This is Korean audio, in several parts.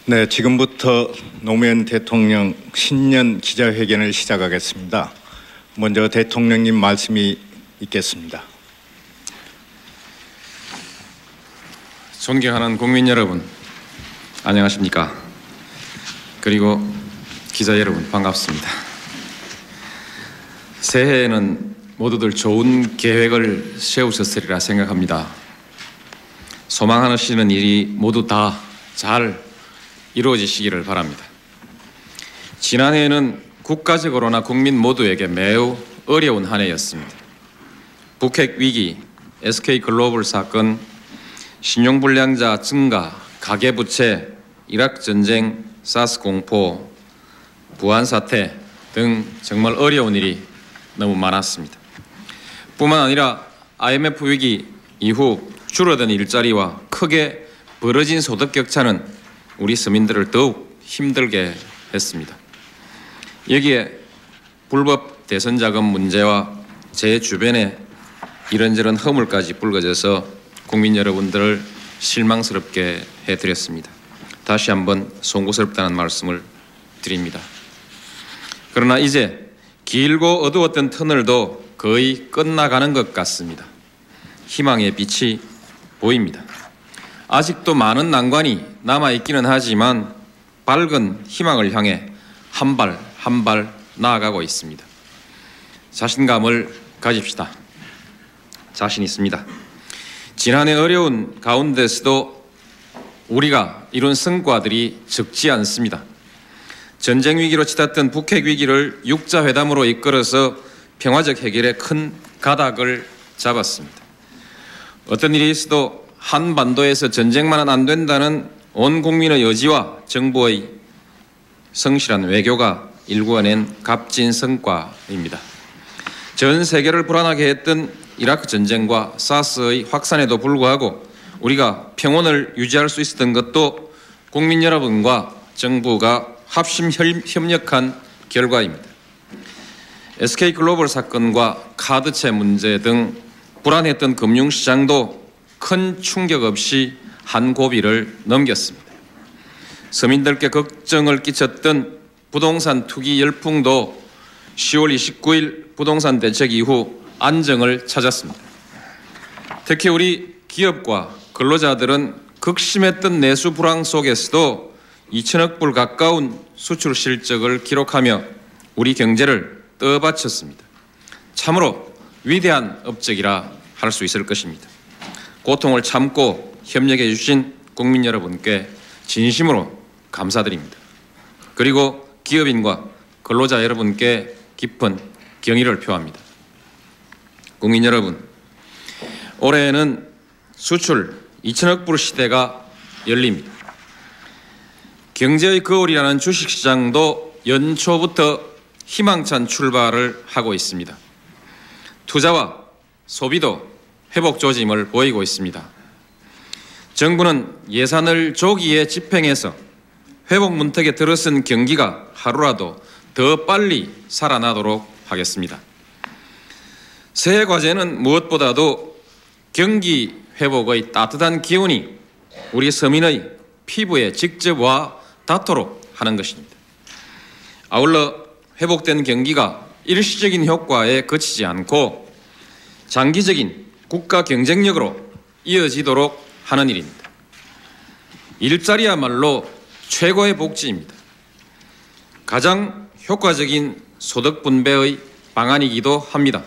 네, 지금부터 노무현 대통령 신년 기자회견을 시작하겠습니다. 먼저 대통령님 말씀이 있겠습니다. 존경하는 국민 여러분, 안녕하십니까? 그리고 기자 여러분, 반갑습니다. 새해에는 모두들 좋은 계획을 세우셨으리라 생각합니다. 소망하시는 일이 모두 다 잘 이루어지시기를 바랍니다. 지난해에는 국가적으로나 국민 모두에게 매우 어려운 한 해였습니다. 북핵 위기, SK글로벌 사건, 신용불량자 증가, 가계부채, 이라크 전쟁, 사스 공포, 부안 사태 등 정말 어려운 일이 너무 많았습니다. 뿐만 아니라 IMF 위기 이후 줄어든 일자리와 크게 벌어진 소득 격차는 우리 서민들을 더욱 힘들게 했습니다. 여기에 불법 대선 자금 문제와 제 주변에 이런저런 허물까지 불거져서 국민 여러분들을 실망스럽게 해드렸습니다. 다시 한번 송구스럽다는 말씀을 드립니다. 그러나 이제 길고 어두웠던 터널도 거의 끝나가는 것 같습니다. 희망의 빛이 보입니다. 아직도 많은 난관이 남아있기는 하지만 밝은 희망을 향해 한 발 한 발 나아가고 있습니다. 자신감을 가집시다. 자신 있습니다. 지난해 어려운 가운데서도 우리가 이룬 성과들이 적지 않습니다. 전쟁 위기로 치닫던 북핵 위기를 육자회담으로 이끌어서 평화적 해결에 큰 가닥을 잡았습니다. 어떤 일이 있어도 한반도에서 전쟁만은 안 된다는 온 국민의 의지와 정부의 성실한 외교가 일구어낸 값진 성과입니다. 전 세계를 불안하게 했던 이라크 전쟁과 사스의 확산에도 불구하고 우리가 평온을 유지할 수 있었던 것도 국민 여러분과 정부가 합심 협력한 결과입니다. SK글로벌 사건과 카드채 문제 등 불안했던 금융시장도 큰 충격 없이 한 고비를 넘겼습니다. 서민들께 걱정을 끼쳤던 부동산 투기 열풍도 10월 29일 부동산 대책 이후 안정을 찾았습니다. 특히 우리 기업과 근로자들은 극심했던 내수 불황 속에서도 2천억 불 가까운 수출 실적을 기록하며 우리 경제를 떠받쳤습니다. 참으로 위대한 업적이라 할 수 있을 것입니다. 고통을 참고 협력해 주신 국민 여러분께 진심으로 감사드립니다. 그리고 기업인과 근로자 여러분께 깊은 경의를 표합니다. 국민 여러분, 올해에는 수출 2천억 불 시대가 열립니다. 경제의 거울이라는 주식시장도 연초부터 희망찬 출발을 하고 있습니다. 투자와 소비도 회복 조짐을 보이고 있습니다. 정부는 예산을 조기에 집행해서 회복 문턱에 들어선 경기가 하루라도 더 빨리 살아나도록 하겠습니다. 새해 과제는 무엇보다도 경기 회복의 따뜻한 기운이 우리 서민의 피부에 직접 와 닿도록 하는 것입니다. 아울러 회복된 경기가 일시적인 효과에 그치지 않고 장기적인 국가 경쟁력으로 이어지도록 하는 일입니다. 일자리야말로 최고의 복지입니다. 가장 효과적인 소득 분배의 방안이기도 합니다.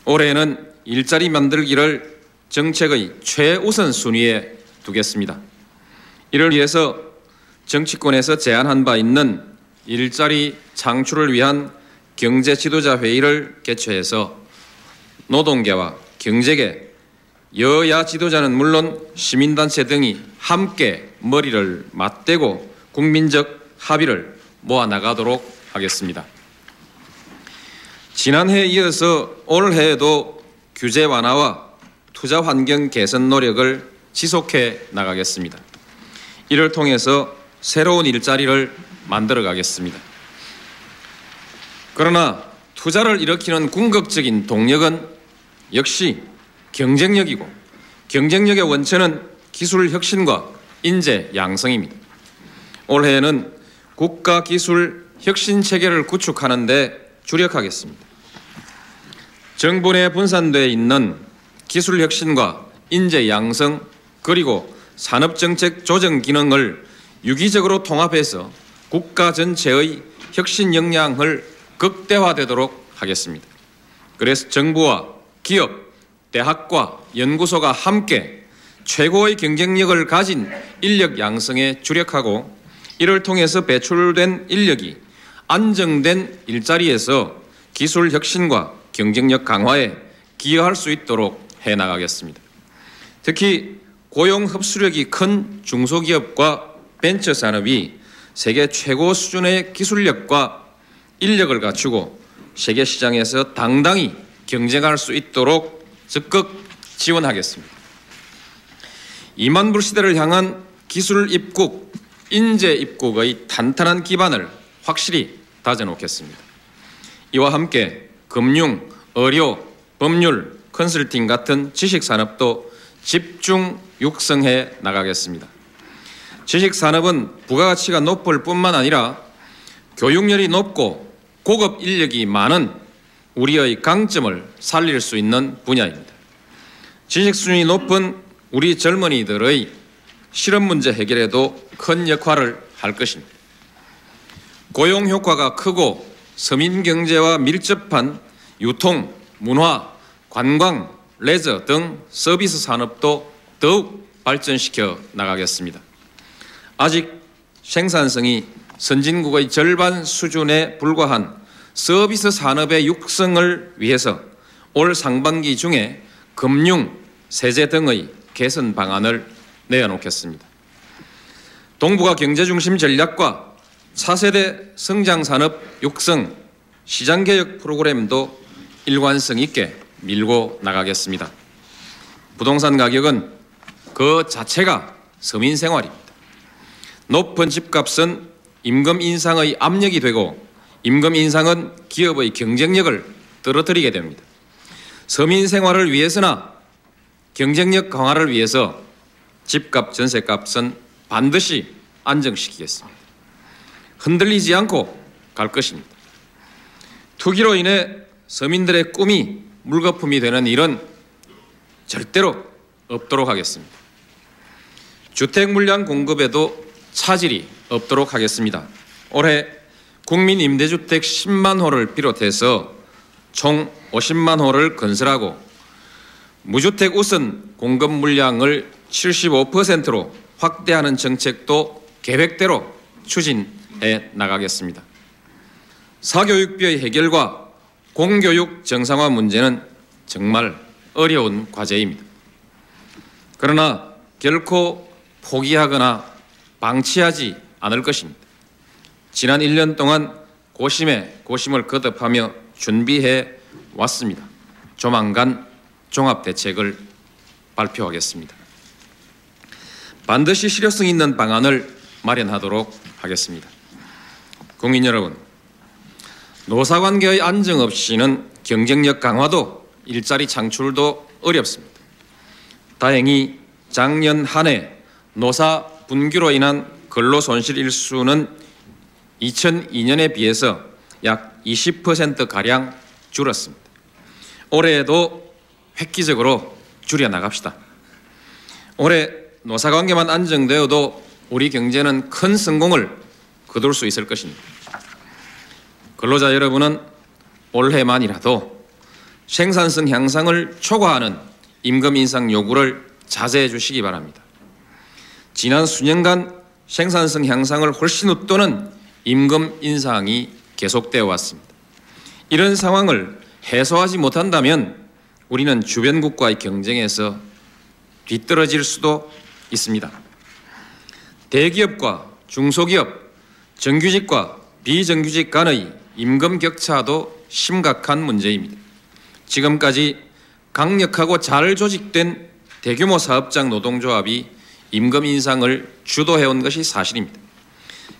올해는 일자리 만들기를 정책의 최우선 순위에 두겠습니다. 이를 위해서 정치권에서 제안한 바 있는 일자리 창출을 위한 경제 지도자 회의를 개최해서 노동계와 경제계, 여야 지도자는 물론 시민단체 등이 함께 머리를 맞대고 국민적 합의를 모아나가도록 하겠습니다. 지난해에 이어서 올해에도 규제 완화와 투자 환경 개선 노력을 지속해 나가겠습니다. 이를 통해서 새로운 일자리를 만들어 가겠습니다. 그러나 투자를 일으키는 궁극적인 동력은 역시 경쟁력이고 경쟁력의 원천은 기술 혁신과 인재 양성입니다. 올해에는 국가기술 혁신체계를 구축하는 데 주력하겠습니다. 정부 내 분산되어 있는 기술 혁신과 인재 양성 그리고 산업정책 조정 기능을 유기적으로 통합해서 국가 전체의 혁신 역량을 극대화되도록 하겠습니다. 그래서 정부와 기업, 대학과 연구소가 함께 최고의 경쟁력을 가진 인력 양성에 주력하고 이를 통해서 배출된 인력이 안정된 일자리에서 기술 혁신과 경쟁력 강화에 기여할 수 있도록 해나가겠습니다. 특히 고용 흡수력이 큰 중소기업과 벤처산업이 세계 최고 수준의 기술력과 인력을 갖추고 세계 시장에서 당당히 경쟁할 수 있도록 적극 지원하겠습니다. 2만 불 시대를 향한 기술 입국, 인재 입국의 탄탄한 기반을 확실히 다져놓겠습니다. 이와 함께 금융, 의료, 법률, 컨설팅 같은 지식산업도 집중 육성해 나가겠습니다. 지식산업은 부가가치가 높을 뿐만 아니라 교육열이 높고 고급 인력이 많은 우리의 강점을 살릴 수 있는 분야입니다. 지식 수준이 높은 우리 젊은이들의 실업 문제 해결에도 큰 역할을 할 것입니다. 고용 효과가 크고 서민 경제와 밀접한 유통, 문화, 관광, 레저 등 서비스 산업도 더욱 발전시켜 나가겠습니다. 아직 생산성이 선진국의 절반 수준에 불과한 서비스 산업의 육성을 위해서 올 상반기 중에 금융, 세제 등의 개선 방안을 내어놓겠습니다. 동북아 경제중심 전략과 차세대 성장산업 육성, 시장개혁 프로그램도 일관성 있게 밀고 나가겠습니다. 부동산 가격은 그 자체가 서민 생활입니다. 높은 집값은 임금 인상의 압력이 되고 임금 인상은 기업의 경쟁력을 떨어뜨리게 됩니다. 서민 생활을 위해서나 경쟁력 강화를 위해서 집값, 전세값은 반드시 안정시키겠습니다. 흔들리지 않고 갈 것입니다. 투기로 인해 서민들의 꿈이 물거품이 되는 일은 절대로 없도록 하겠습니다. 주택 물량 공급에도 차질이 없도록 하겠습니다. 올해 국민 임대주택 10만 호를 비롯해서 총 50만 호를 건설하고 무주택 우선 공급 물량을 75%로 확대하는 정책도 계획대로 추진해 나가겠습니다. 사교육비의 해결과 공교육 정상화 문제는 정말 어려운 과제입니다. 그러나 결코 포기하거나 방치하지 않을 것입니다. 지난 1년 동안 고심에 고심을 거듭하며 준비해 왔습니다. 조만간 종합대책을 발표하겠습니다. 반드시 실효성 있는 방안을 마련하도록 하겠습니다. 국민 여러분, 노사관계의 안정 없이는 경쟁력 강화도 일자리 창출도 어렵습니다. 다행히 작년 한 해 노사 분규로 인한 근로손실 일수는 2002년에 비해서 약 20%가량 줄었습니다. 올해에도 획기적으로 줄여나갑시다. 올해 노사관계만 안정되어도 우리 경제는 큰 성공을 거둘 수 있을 것입니다. 근로자 여러분은 올해만이라도 생산성 향상을 초과하는 임금 인상 요구를 자제해 주시기 바랍니다. 지난 수년간 생산성 향상을 훨씬 웃도는 임금 인상이 계속되어 왔습니다. 이런 상황을 해소하지 못한다면 우리는 주변국과의 경쟁에서 뒤떨어질 수도 있습니다. 대기업과 중소기업, 정규직과 비정규직 간의 임금 격차도 심각한 문제입니다. 지금까지 강력하고 잘 조직된 대규모 사업장 노동조합이 임금 인상을 주도해온 것이 사실입니다.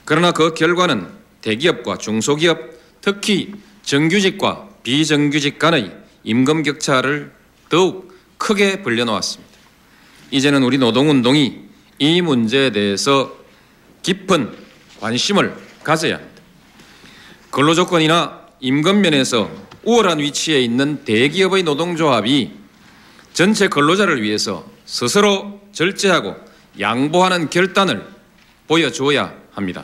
그러나 그 결과는 대기업과 중소기업, 특히 정규직과 비정규직 간의 임금 격차를 더욱 크게 벌려놓았습니다. 이제는 우리 노동운동이 이 문제에 대해서 깊은 관심을 가져야 합니다. 근로조건이나 임금면에서 우월한 위치에 있는 대기업의 노동조합이 전체 근로자를 위해서 스스로 절제하고 양보하는 결단을 보여줘야 합니다.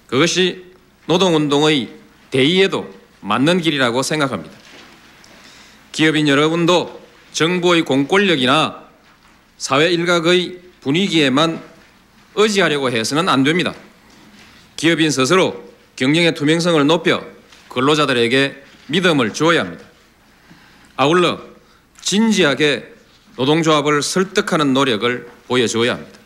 그것이 노동운동의 대의에도 맞는 길이라고 생각합니다. 기업인 여러분도 정부의 공권력이나 사회 일각의 분위기에만 의지하려고 해서는 안 됩니다. 기업인 스스로 경영의 투명성을 높여 근로자들에게 믿음을 주어야 합니다. 아울러 진지하게 노동조합을 설득하는 노력을 보여줘야 합니다.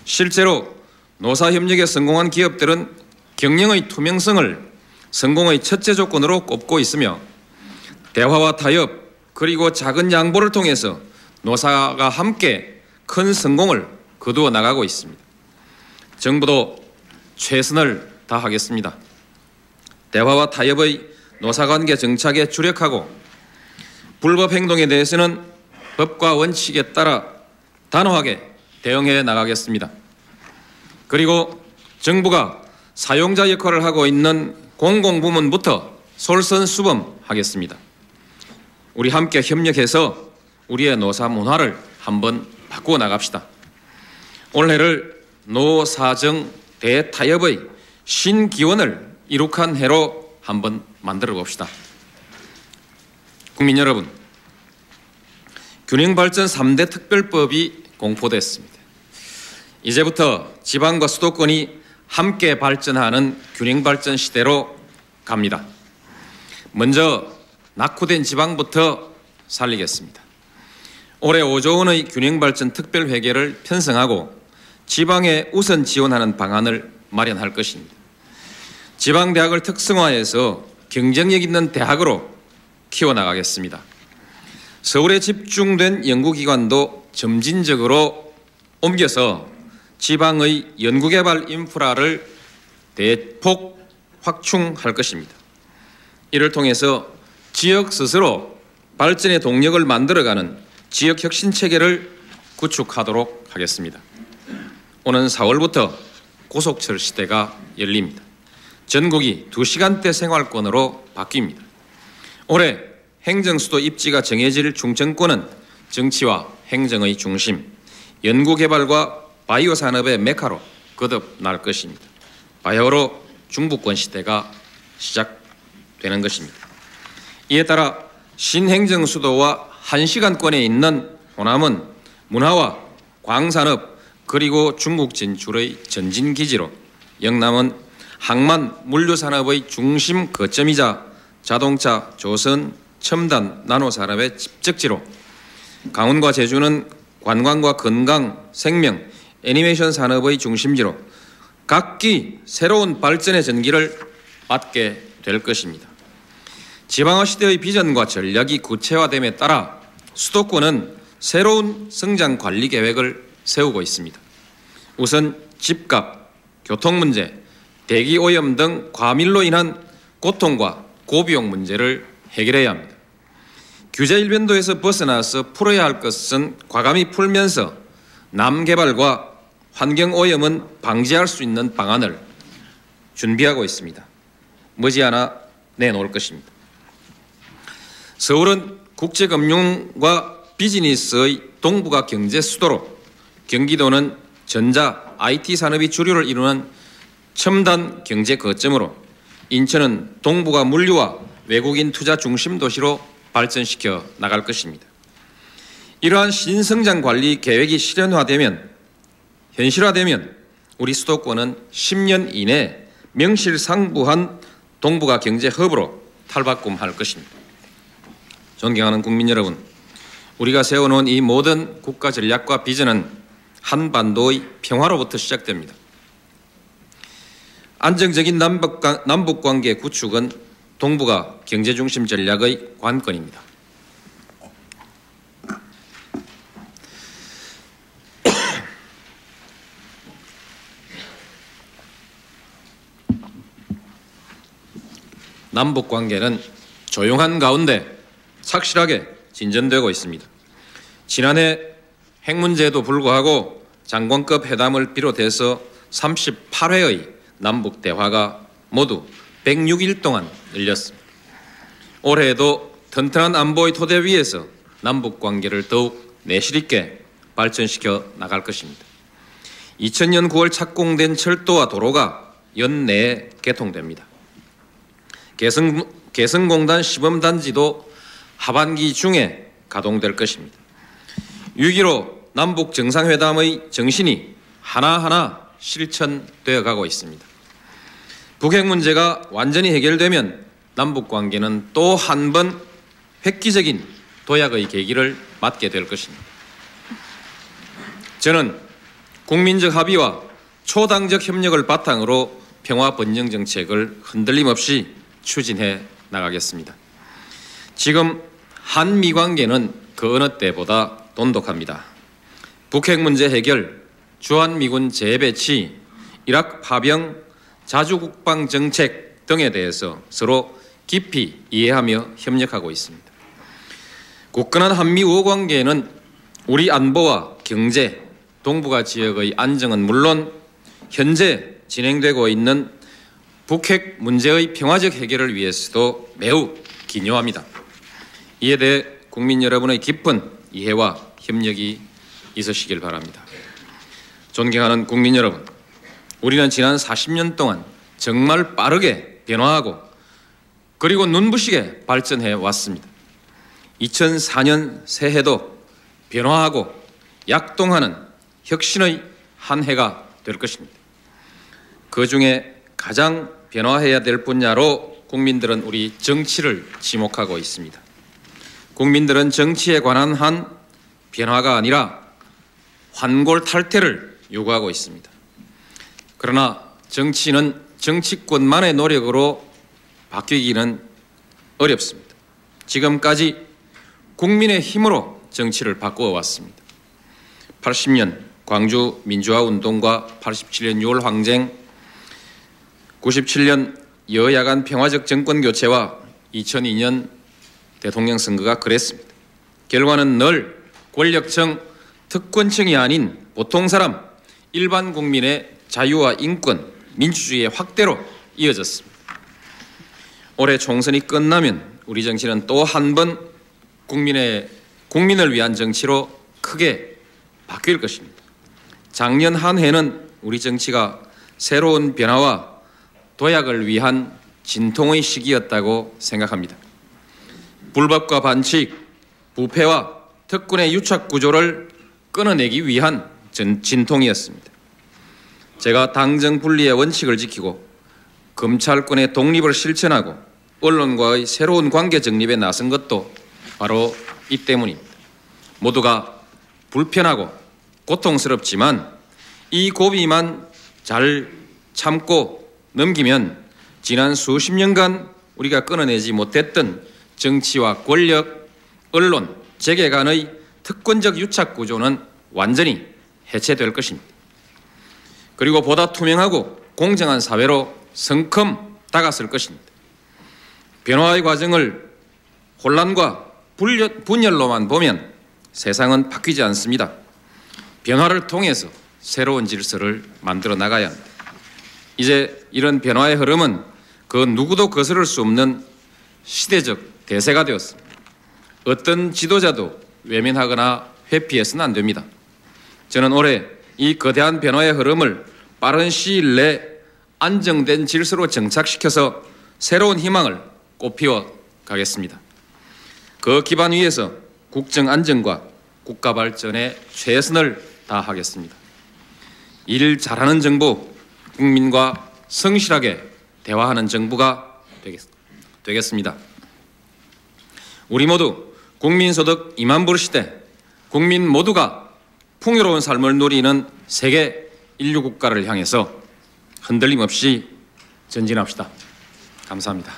실제로 노사협력에 성공한 기업들은 경영의 투명성을 성공의 첫째 조건으로 꼽고 있으며 대화와 타협 그리고 작은 양보를 통해서 노사가 함께 큰 성공을 거두어 나가고 있습니다. 정부도 최선을 다하겠습니다. 대화와 타협의 노사관계 정착에 주력하고 불법 행동에 대해서는 법과 원칙에 따라 단호하게 대응해 나가겠습니다. 그리고 정부가 사용자 역할을 하고 있는 공공부문부터 솔선수범하겠습니다. 우리 함께 협력해서 우리의 노사 문화를 한번 바꾸어 나갑시다. 올해를 노사정 대타협의 신기원을 이룩한 해로 한번 만들어 봅시다. 국민 여러분, 균형발전 3대 특별법이 공포됐습니다. 이제부터 지방과 수도권이 함께 발전하는 균형발전 시대로 갑니다. 먼저 낙후된 지방부터 살리겠습니다. 올해 5조 원의 균형발전 특별회계를 편성하고 지방에 우선 지원하는 방안을 마련할 것입니다. 지방대학을 특성화해서 경쟁력 있는 대학으로 키워나가겠습니다. 서울에 집중된 연구기관도 점진적으로 옮겨서 지방의 연구개발 인프라를 대폭 확충할 것입니다. 이를 통해서 지역 스스로 발전의 동력을 만들어가는 지역혁신체계를 구축하도록 하겠습니다. 오는 4월부터 고속철 시대가 열립니다. 전국이 2시간대 생활권으로 바뀝니다. 올해 행정수도 입지가 정해질 충청권은 정치와 행정의 중심, 연구개발과 바이오 산업의 메카로 거듭날 것입니다. 바야흐로 중부권 시대가 시작되는 것입니다. 이에 따라 신행정 수도와 1시간권에 있는 호남은 문화와 광산업 그리고 중국 진출의 전진기지로, 영남은 항만 물류산업의 중심 거점이자 자동차, 조선, 첨단, 나노산업의 집적지로, 강원과 제주는 관광과 건강, 생명, 애니메이션 산업의 중심지로 각기 새로운 발전의 전기를 맞게 될 것입니다. 지방화 시대의 비전과 전략이 구체화됨에 따라 수도권은 새로운 성장 관리 계획을 세우고 있습니다. 우선 집값, 교통 문제, 대기 오염 등 과밀로 인한 고통과 고비용 문제를 해결해야 합니다. 규제 일변도에서 벗어나서 풀어야 할 것은 과감히 풀면서 남개발과 환경오염은 방지할 수 있는 방안을 준비하고 있습니다. 머지않아 내놓을 것입니다. 서울은 국제금융과 비즈니스의 동북아 경제 수도로, 경기도는 전자, IT 산업이 주류를 이루는 첨단 경제 거점으로, 인천은 동북아 물류와 외국인 투자 중심 도시로 발전시켜 나갈 것입니다. 이러한 신성장 관리 계획이 현실화되면 우리 수도권은 10년 이내 명실상부한 동북아 경제 허브로 탈바꿈할 것입니다. 존경하는 국민 여러분, 우리가 세워놓은 이 모든 국가 전략과 비전은 한반도의 평화로부터 시작됩니다. 안정적인 남북관계 구축은 동북아 경제중심 전략의 관건입니다. 남북관계는 조용한 가운데 착실하게 진전되고 있습니다. 지난해 핵 문제에도 불구하고 장관급 회담을 비롯해서 38회의 남북 대화가 모두 106일 동안 열렸습니다. 올해에도 튼튼한 안보의 토대 위에서 남북 관계를 더욱 내실 있게 발전시켜 나갈 것입니다. 2000년 9월 착공된 철도와 도로가 연내에 개통됩니다. 개성공단 시범단지도 하반기 중에 가동될 것입니다. 6.15 남북 정상회담의 정신이 하나하나 실천되어 가고 있습니다. 북핵 문제가 완전히 해결되면 남북 관계는 또 한 번 획기적인 도약의 계기를 맞게 될 것입니다. 저는 국민적 합의와 초당적 협력을 바탕으로 평화 번영 정책을 흔들림 없이 추진해 나가겠습니다. 지금 한미 관계는 그 어느 때보다 돈독합니다. 북핵 문제 해결, 주한미군 재배치, 이라크 파병, 자주국방 정책 등에 대해서 서로 깊이 이해하며 협력하고 있습니다. 굳건한 한미 우호 관계에는 우리 안보와 경제, 동북아 지역의 안정은 물론 현재 진행되고 있는 북핵 문제의 평화적 해결을 위해서도 매우 기요합니다. 이에 대해 국민 여러분의 깊은 이해와 협력이 있으시길 바랍니다. 존경하는 국민 여러분, 우리는 지난 40년 동안 정말 빠르게 변화하고 그리고 눈부시게 발전해 왔습니다. 2004년 새해도 변화하고 약동하는 혁신의 한 해가 될 것입니다. 그 중에 가장 변화해야 될 분야로 국민들은 우리 정치를 지목하고 있습니다. 국민들은 정치에 관한 한 변화가 아니라 환골탈태를 요구하고 있습니다. 그러나 정치는 정치권만의 노력으로 바뀌기는 어렵습니다. 지금까지 국민의 힘으로 정치를 바꾸어 왔습니다. 80년 광주 민주화운동과 87년 6월 항쟁, 97년 여야간 평화적 정권교체와 2002년 대통령 선거가 그랬습니다. 결과는 늘 권력층, 특권층이 아닌 보통 사람, 일반 국민의 자유와 인권, 민주주의의 확대로 이어졌습니다. 올해 총선이 끝나면 우리 정치는 또 한 번 국민을 위한 정치로 크게 바뀔 것입니다. 작년 한 해는 우리 정치가 새로운 변화와 도약을 위한 진통의 시기였다고 생각합니다. 불법과 반칙, 부패와 특권의 유착 구조를 끊어내기 위한 진통이었습니다. 제가 당정 분리의 원칙을 지키고 검찰권의 독립을 실천하고 언론과의 새로운 관계 정립에 나선 것도 바로 이 때문입니다. 모두가 불편하고 고통스럽지만 이 고비만 잘 참고 넘기면 지난 수십 년간 우리가 끊어내지 못했던 정치와 권력, 언론, 재계 간의 특권적 유착 구조는 완전히 해체될 것입니다. 그리고 보다 투명하고 공정한 사회로 성큼 다가설 것입니다. 변화의 과정을 혼란과 분열로만 보면 세상은 바뀌지 않습니다. 변화를 통해서 새로운 질서를 만들어 나가야 합니다. 이제 이런 변화의 흐름은 그 누구도 거스를 수 없는 시대적 대세가 되었습니다. 어떤 지도자도 외면하거나 회피해서는 안 됩니다. 저는 올해 이 거대한 변화의 흐름을 빠른 시일 내에 안정된 질서로 정착시켜서 새로운 희망을 꽃피워 가겠습니다. 그 기반 위에서 국정 안정과 국가 발전에 최선을 다하겠습니다. 일 잘하는 정부, 국민과 성실하게 대화하는 정부가 되겠습니다. 우리 모두 국민소득 2만 불 시대, 국민 모두가 풍요로운 삶을 누리는 세계 인류 국가를 향해서 흔들림 없이 전진합시다. 감사합니다.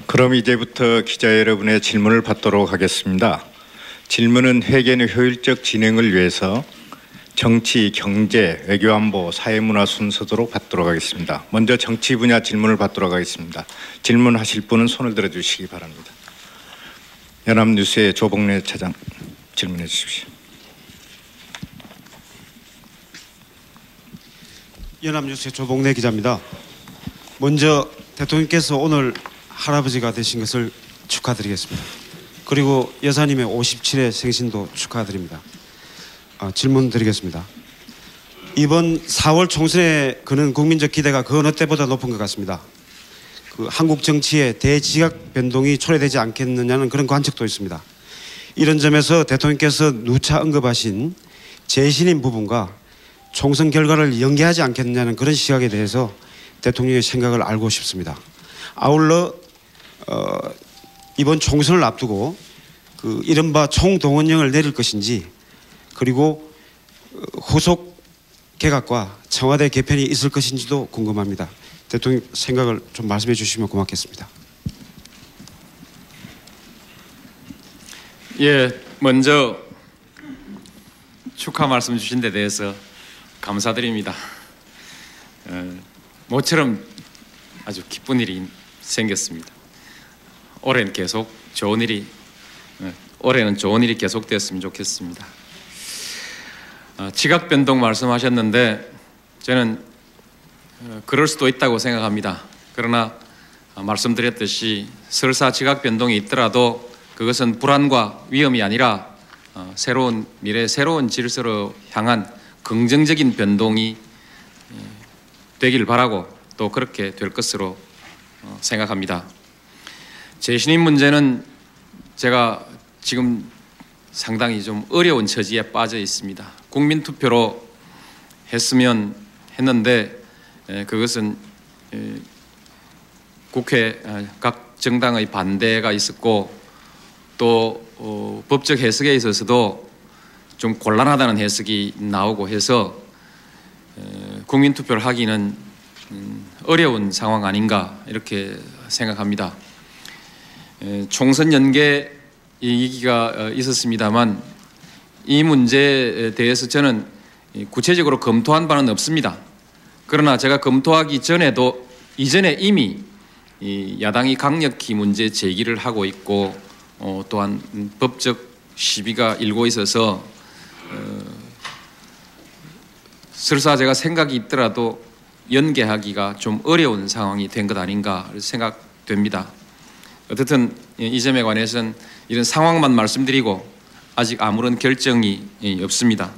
그럼 이제부터 기자 여러분의 질문을 받도록 하겠습니다. 질문은 회견의 효율적 진행을 위해서 정치, 경제, 외교안보, 사회문화 순서대로 받도록 하겠습니다. 먼저 정치 분야 질문을 받도록 하겠습니다. 질문하실 분은 손을 들어주시기 바랍니다. 연합뉴스의 조복래 차장. 질문해 주십시오. 연합뉴스의 조봉래 기자입니다. 먼저 대통령께서 오늘 할아버지가 되신 것을 축하드리겠습니다. 그리고 여사님의 57회 생신도 축하드립니다. 질문 드리겠습니다. 이번 4월 총선에 그는 국민적 기대가 그 어느 때보다 높은 것 같습니다. 그 한국 정치에 대지각 변동이 초래되지 않겠느냐는 그런 관측도 있습니다. 이런 점에서 대통령께서 누차 언급하신 재신임 부분과 총선 결과를 연계하지 않겠느냐는 그런 시각에 대해서 대통령의 생각을 알고 싶습니다. 아울러 이번 총선을 앞두고 그 이른바 총동원령을 내릴 것인지, 그리고 후속 개각과 청와대 개편이 있을 것인지도 궁금합니다. 대통령 생각을 좀 말씀해 주시면 고맙겠습니다. 예, 먼저 축하 말씀 주신 데 대해서 감사드립니다. 모처럼 아주 기쁜 일이 생겼습니다. 올해는 계속 좋은 일이 올해는 좋은 일이 계속되었으면 좋겠습니다. 지각 변동 말씀하셨는데 저는 그럴 수도 있다고 생각합니다. 그러나 말씀드렸듯이 설사 지각 변동이 있더라도 그것은 불안과 위험이 아니라 새로운 미래, 새로운 질서로 향한 긍정적인 변동이 되길 바라고 또 그렇게 될 것으로 생각합니다. 재신임 문제는 제가 지금 상당히 좀 어려운 처지에 빠져 있습니다. 국민투표로 했는데 그것은 국회 각 정당의 반대가 있었고 또 법적 해석에 있어서도 좀 곤란하다는 해석이 나오고 해서 국민투표를 하기는 어려운 상황 아닌가 이렇게 생각합니다. 총선 연계 얘기가 있었습니다만 이 문제에 대해서 저는 구체적으로 검토한 바는 없습니다. 그러나 제가 검토하기 전에도 이전에 이미 야당이 강력히 문제 제기를 하고 있고 또한 법적 시비가 일고 있어서 설사 제가 생각이 있더라도 연계하기가 좀 어려운 상황이 된 것 아닌가 생각됩니다. 어쨌든 이 점에 관해서는 이런 상황만 말씀드리고 아직 아무런 결정이 없습니다.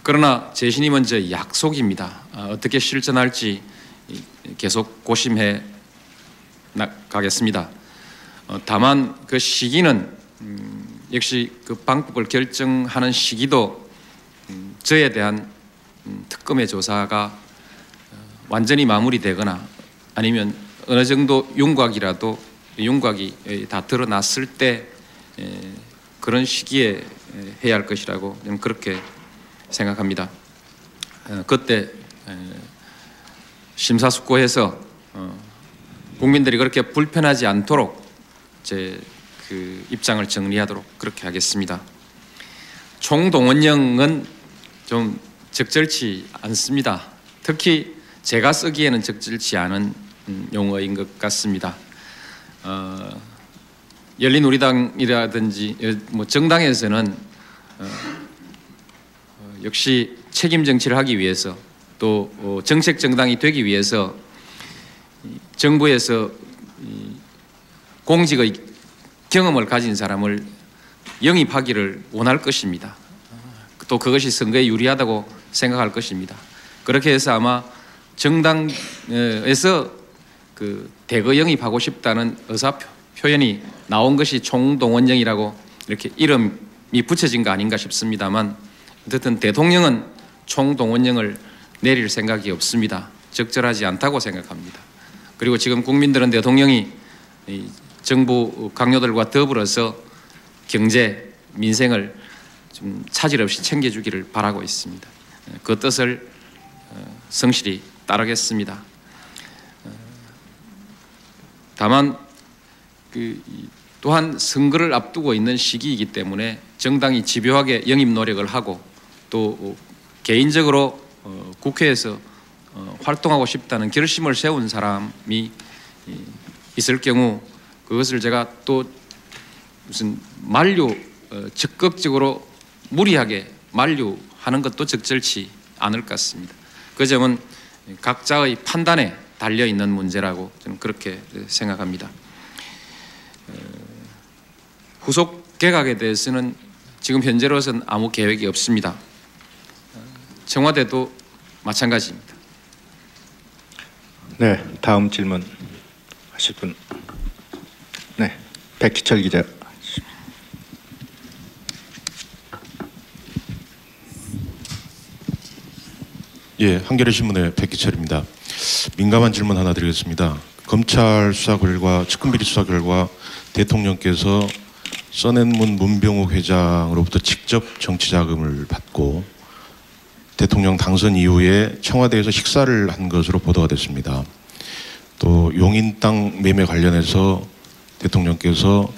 그러나 재신이 먼저 약속입니다. 어떻게 실천할지 계속 고심해 나가겠습니다. 다만 그 시기는 역시 그 방법을 결정하는 시기도 저에 대한 특검의 조사가 완전히 마무리되거나 아니면 어느 정도 윤곽이 다 드러났을 때 그런 시기에 해야 할 것이라고 저는 그렇게 생각합니다. 그때 심사숙고해서 국민들이 그렇게 불편하지 않도록 제 그 입장을 정리하도록 그렇게 하겠습니다. 총동원령은 좀 적절치 않습니다. 특히 제가 쓰기에는 적절치 않은 용어인 것 같습니다. 열린우리당이라든지 뭐 정당에서는 역시 책임 정치를 하기 위해서 또 정책 정당이 되기 위해서 정부에서 공직의 경험을 가진 사람을 영입하기를 원할 것입니다. 또 그것이 선거에 유리하다고 생각할 것입니다. 그렇게 해서 아마 정당에서 그 대거 영입하고 싶다는 의사 표현이 나온 것이 총동원령이라고 이렇게 이름이 붙여진 거 아닌가 싶습니다만 어쨌든 대통령은 총동원령을 내릴 생각이 없습니다. 적절하지 않다고 생각합니다. 그리고 지금 국민들은 대통령이 정부 강요들과 더불어서 경제, 민생을 좀 차질 없이 챙겨주기를 바라고 있습니다. 그 뜻을 성실히 따르겠습니다. 다만 또한 선거를 앞두고 있는 시기이기 때문에 정당이 집요하게 영입 노력을 하고 또 개인적으로 국회에서 활동하고 싶다는 결심을 세운 사람이 있을 경우 그것을 제가 또 무슨 만류 적극적으로 무리하게 만류하는 것도 적절치 않을 것 같습니다. 그 점은 각자의 판단에 달려 있는 문제라고 저는 그렇게 생각합니다. 후속 개각에 대해서는 지금 현재로서는 아무 계획이 없습니다. 청와대도 마찬가지입니다. 네, 다음 질문 하실 분. 네, 백희철 기자. 예, 한겨레 신문의 백기철입니다. 민감한 질문 하나 드리겠습니다. 검찰 수사 결과, 측근비리 수사 결과 대통령께서 써낸문 문병욱 회장으로부터 직접 정치 자금을 받고 대통령 당선 이후에 청와대에서 식사를 한 것으로 보도가 됐습니다. 또 용인 땅 매매 관련해서 대통령께서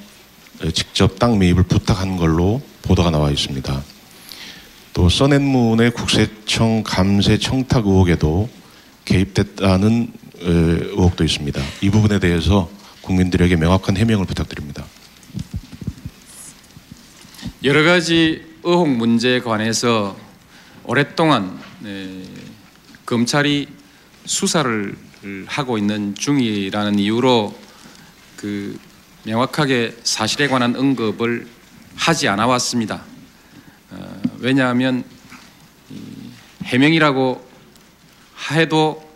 직접 땅 매입을 부탁한 걸로 보도가 나와 있습니다. 또 써낸문의 국세청 감세 청탁 의혹에도 개입됐다는 의혹도 있습니다. 이 부분에 대해서 국민들에게 명확한 해명을 부탁드립니다. 여러 가지 의혹 문제에 관해서 오랫동안 검찰이 수사를 하고 있는 중이라는 이유로 그 명확하게 사실에 관한 언급을 하지 않아 왔습니다. 왜냐하면 해명이라고 해도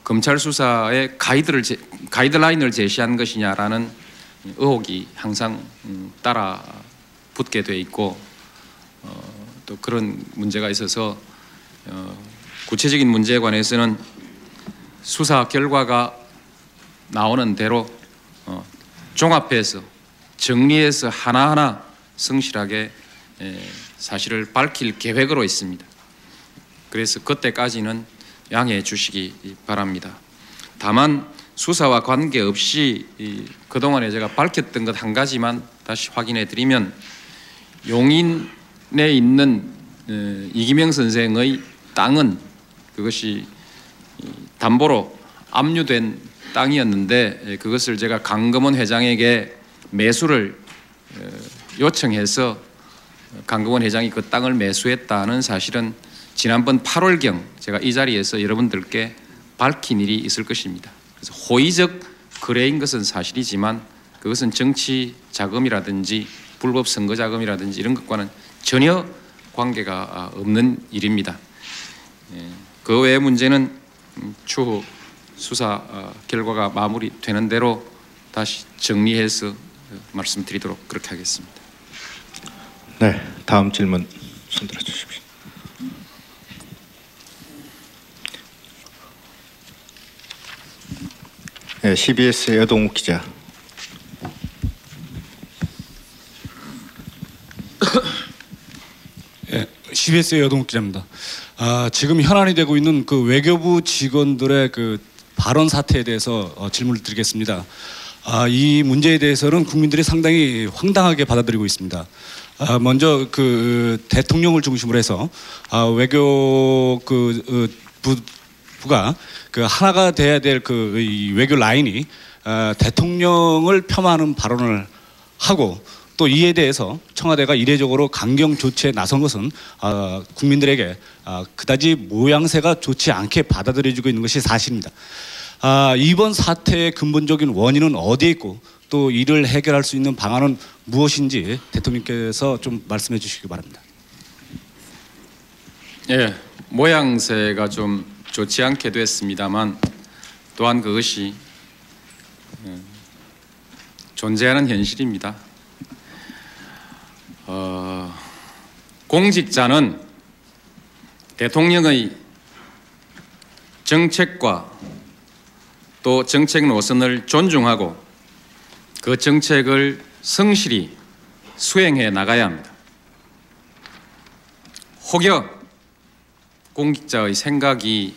검찰 수사의 가이드라인을 제시한 것이냐라는 의혹이 항상 따라 붙게 돼 있고 또 그런 문제가 있어서 구체적인 문제에 관해서는 수사 결과가 나오는 대로 종합해서 정리해서 하나하나 성실하게 사실을 밝힐 계획으로 있습니다. 그래서 그때까지는 양해해 주시기 바랍니다. 다만 수사와 관계없이 그동안에 제가 밝혔던 것 한 가지만 다시 확인해 드리면 용인에 있는 이기명 선생의 땅은 그것이 담보로 압류된 땅이었는데 그것을 제가 강금원 회장에게 매수를 요청해서 강금원 회장이 그 땅을 매수했다는 사실은 지난번 8월경 제가 이 자리에서 여러분들께 밝힌 일이 있을 것입니다. 그래서 호의적 거래인 것은 사실이지만 그것은 정치 자금이라든지 불법 선거 자금이라든지 이런 것과는 전혀 관계가 없는 일입니다. 그 외의 문제는 추후 수사 결과가 마무리되는 대로 다시 정리해서 말씀드리도록 그렇게 하겠습니다. 네, 다음 질문 손들어 주십시오. 네, CBS 여동욱 기자. 예, CBS 여동욱 기자입니다. 지금 현안이 되고 있는 그 외교부 직원들의 그 발언 사태에 대해서 질문을 드리겠습니다. 이 문제에 대해서는 국민들이 상당히 황당하게 받아들이고 있습니다. 먼저 그 대통령을 중심으로 해서 외교 부가 그 하나가 돼야 될 그 외교 라인이 대통령을 폄하하는 발언을 하고 또 이에 대해서 청와대가 이례적으로 강경 조치에 나선 것은 국민들에게 그다지 모양새가 좋지 않게 받아들여지고 있는 것이 사실입니다. 이번 사태의 근본적인 원인은 어디에 있고 또 이를 해결할 수 있는 방안은 무엇인지 대통령께서 좀 말씀해 주시기 바랍니다. 예, 모양새가 좀 좋지 않게 됐습니다만 또한 그것이 존재하는 현실입니다. 공직자는 대통령의 정책과 또 정책 노선을 존중하고 그 정책을 성실히 수행해 나가야 합니다. 혹여 공직자의 생각이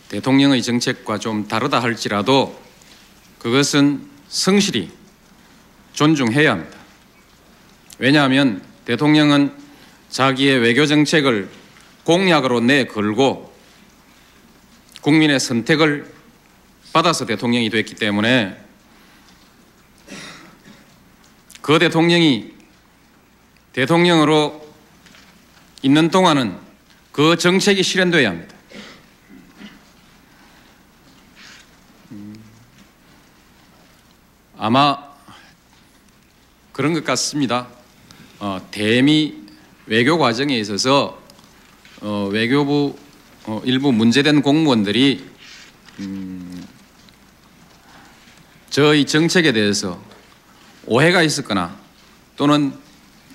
대통령의 정책과 좀 다르다 할지라도 그것은 성실히 존중해야 합니다. 왜냐하면 대통령은 자기의 외교 정책을 공약으로 내걸고 국민의 선택을 받아서 대통령이 됐기 때문에 그 대통령이 대통령으로 있는 동안은 그 정책이 실현돼야 합니다. 아마 그런 것 같습니다. 대미 외교 과정에 있어서 외교부 일부 문제된 공무원들이 저희 정책에 대해서 오해가 있었거나 또는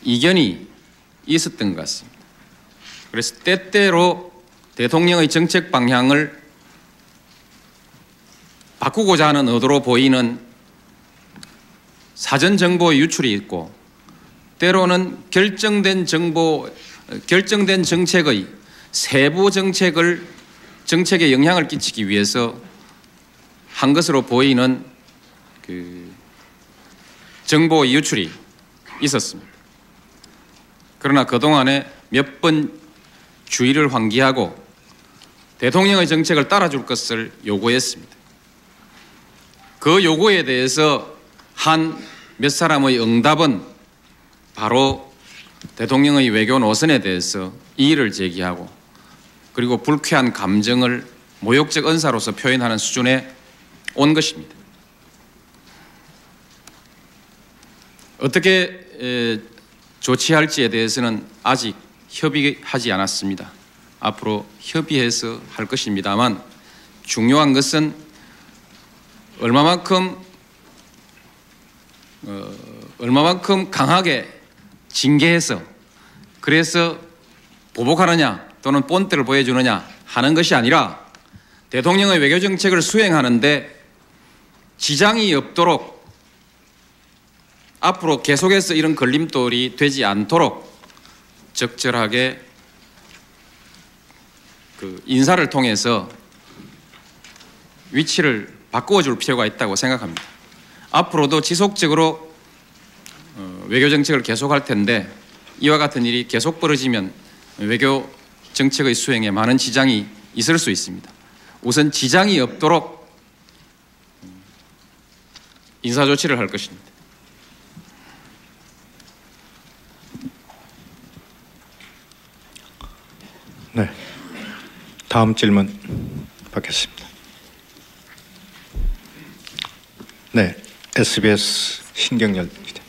이견이 있었던 것 같습니다. 그래서 때때로 대통령의 정책 방향을 바꾸고자 하는 의도로 보이는 사전 정보의 유출이 있고, 때로는 결정된 정책의 세부 정책에 영향을 끼치기 위해서 한 것으로 보이는 그 정보의 유출이 있었습니다. 그러나 그동안에 몇 번 주의를 환기하고 대통령의 정책을 따라줄 것을 요구했습니다. 그 요구에 대해서 한 몇 사람의 응답은 바로 대통령의 외교 노선에 대해서 이의를 제기하고, 그리고 불쾌한 감정을 모욕적 언사로서 표현하는 수준에 온 것입니다. 어떻게 조치할지에 대해서는 아직 협의하지 않았습니다. 앞으로 협의해서 할 것입니다만, 중요한 것은 얼마만큼 강하게 징계해서 그래서 보복하느냐 또는 본때를 보여주느냐 하는 것이 아니라, 대통령의 외교 정책을 수행하는데 지장이 없도록, 앞으로 계속해서 이런 걸림돌이 되지 않도록 적절하게 그 인사를 통해서 위치를 바꾸어 줄 필요가 있다고 생각합니다. 앞으로도 지속적으로 외교 정책을 계속할 텐데, 이와 같은 일이 계속 벌어지면 외교 정책의 수행에 많은 지장이 있을 수 있습니다. 우선 지장이 없도록 인사 조치를 할 것입니다. 네, 다음 질문 받겠습니다. 네, SBS 신경열 기자.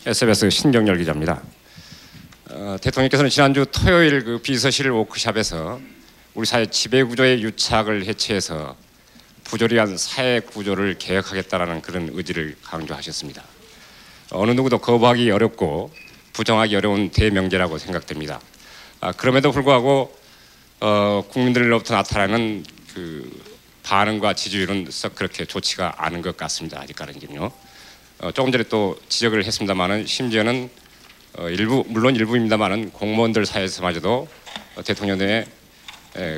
SBS 신경열 기자입니다. 대통령께서는 지난주 토요일 그 비서실 워크숍에서 우리 사회 지배구조의 유착을 해체해서 부조리한 사회 구조를 개혁하겠다라는 그런 의지를 강조하셨습니다. 어느 누구도 거부하기 어렵고 부정하기 어려운 대명제라고 생각됩니다. 그럼에도 불구하고 국민들로부터 나타나는 그 반응과 지지율은 썩 그렇게 좋지가 않은 것 같습니다. 아직까지는요. 조금 전에 또 지적을 했습니다만은, 심지어는 물론 일부입니다만은 공무원들 사이에서마저도 대통령의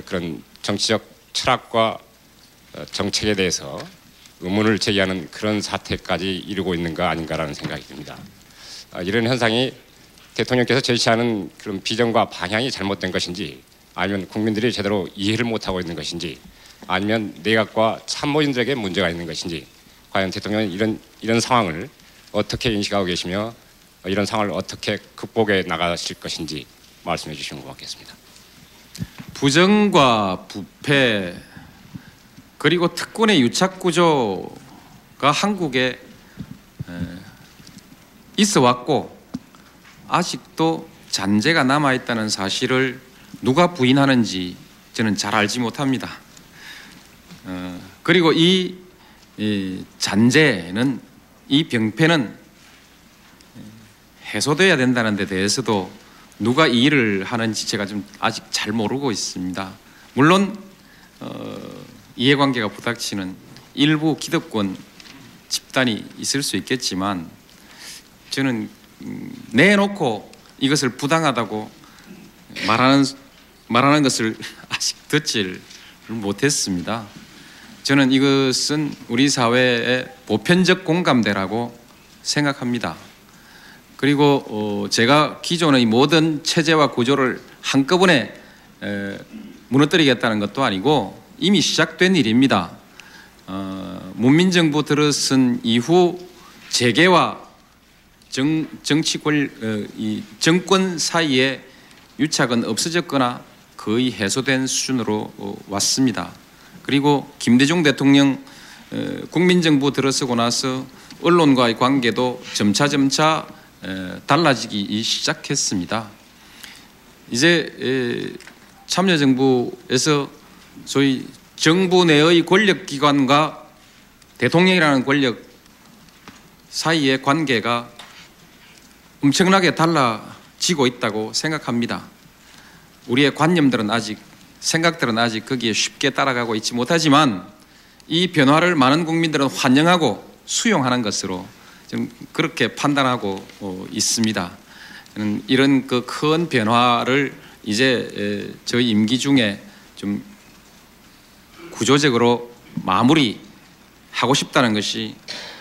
그런 정치적 철학과 정책에 대해서 의문을 제기하는 그런 사태까지 이루고 있는가 아닌가라는 생각이 듭니다. 이런 현상이 대통령께서 제시하는 그런 비전과 방향이 잘못된 것인지, 아니면 국민들이 제대로 이해를 못하고 있는 것인지, 아니면 내각과 참모진들에게 문제가 있는 것인지, 과연 대통령은 이런 상황을 어떻게 인식하고 계시며 이런 상황을 어떻게 극복해 나가실 것인지 말씀해 주시면 고맙겠습니다. 부정과 부패 그리고 특권의 유착 구조가 한국에 있어 왔고 아직도 잔재가 남아 있다는 사실을 누가 부인하는지 저는 잘 알지 못합니다. 그리고 이 잔재는, 이 병폐는 해소돼야 된다는 데 대해서도 누가 이의를 하는지 제가 좀 아직 잘 모르고 있습니다. 물론 이해관계가 부닥치는 일부 기득권 집단이 있을 수 있겠지만, 저는 내놓고 이것을 부당하다고 말하는 것을 아직 듣지를 못했습니다. 저는 이것은 우리 사회의 보편적 공감대라고 생각합니다. 그리고 제가 기존의 모든 체제와 구조를 한꺼번에 무너뜨리겠다는 것도 아니고 이미 시작된 일입니다. 문민정부 들어선 이후 재계와 이 정권 사이에 유착은 없어졌거나 거의 해소된 수준으로 왔습니다. 그리고 김대중 대통령 국민정부 들어서고 나서 언론과의 관계도 점차 달라지기 시작했습니다. 이제 참여정부에서 소위 정부 내의 권력기관과 대통령이라는 권력 사이의 관계가 엄청나게 달라지고 있다고 생각합니다. 우리의 관념들은 아직, 생각들은 아직 거기에 쉽게 따라가고 있지 못하지만 이 변화를 많은 국민들은 환영하고 수용하는 것으로 좀 그렇게 판단하고 있습니다. 저는 이런 그 큰 변화를 이제 저희 임기 중에 좀 구조적으로 마무리하고 싶다는 것이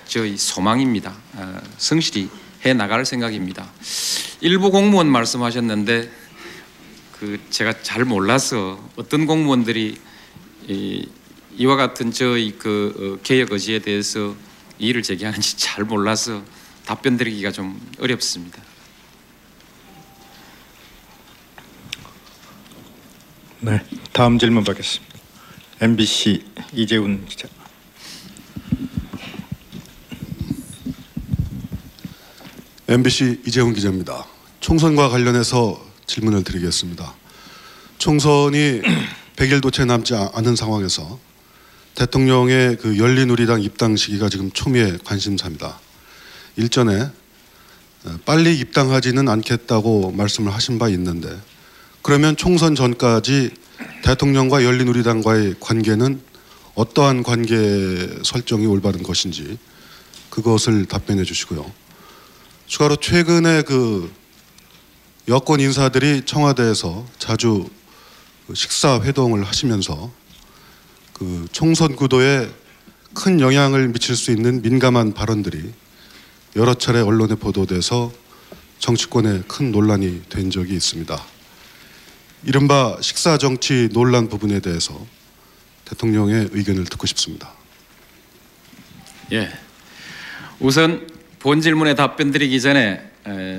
저희 소망입니다. 성실히 해 나갈 생각입니다. 일부 공무원 말씀하셨는데 제가 잘 몰라서 어떤 공무원들이 이와 같은 저희 개혁 의지에 대해서 이의를 제기하는지 잘 몰라서 답변 드리기가 좀 어렵습니다. 네, 다음 질문 받겠습니다. MBC 이재훈 기자. MBC 이재훈 기자입니다. 총선과 관련해서 질문을 드리겠습니다. 총선이 100일도 채 남지 않은 상황에서 대통령의 열린우리당 입당 시기가 지금 초미의 관심사입니다. 일전에 빨리 입당하지는 않겠다고 말씀을 하신 바 있는데, 그러면 총선 전까지 대통령과 열린우리당과의 관계는 어떠한 관계 설정이 올바른 것인지 그것을 답변해 주시고요. 추가로 최근에 여권 인사들이 청와대에서 자주 식사 회동을 하시면서 총선 구도에 큰 영향을 미칠 수 있는 민감한 발언들이 여러 차례 언론에 보도돼서 정치권에 큰 논란이 된 적이 있습니다. 이른바 식사 정치 논란 부분에 대해서 대통령의 의견을 듣고 싶습니다. 예, 우선 본 질문에 답변 드리기 전에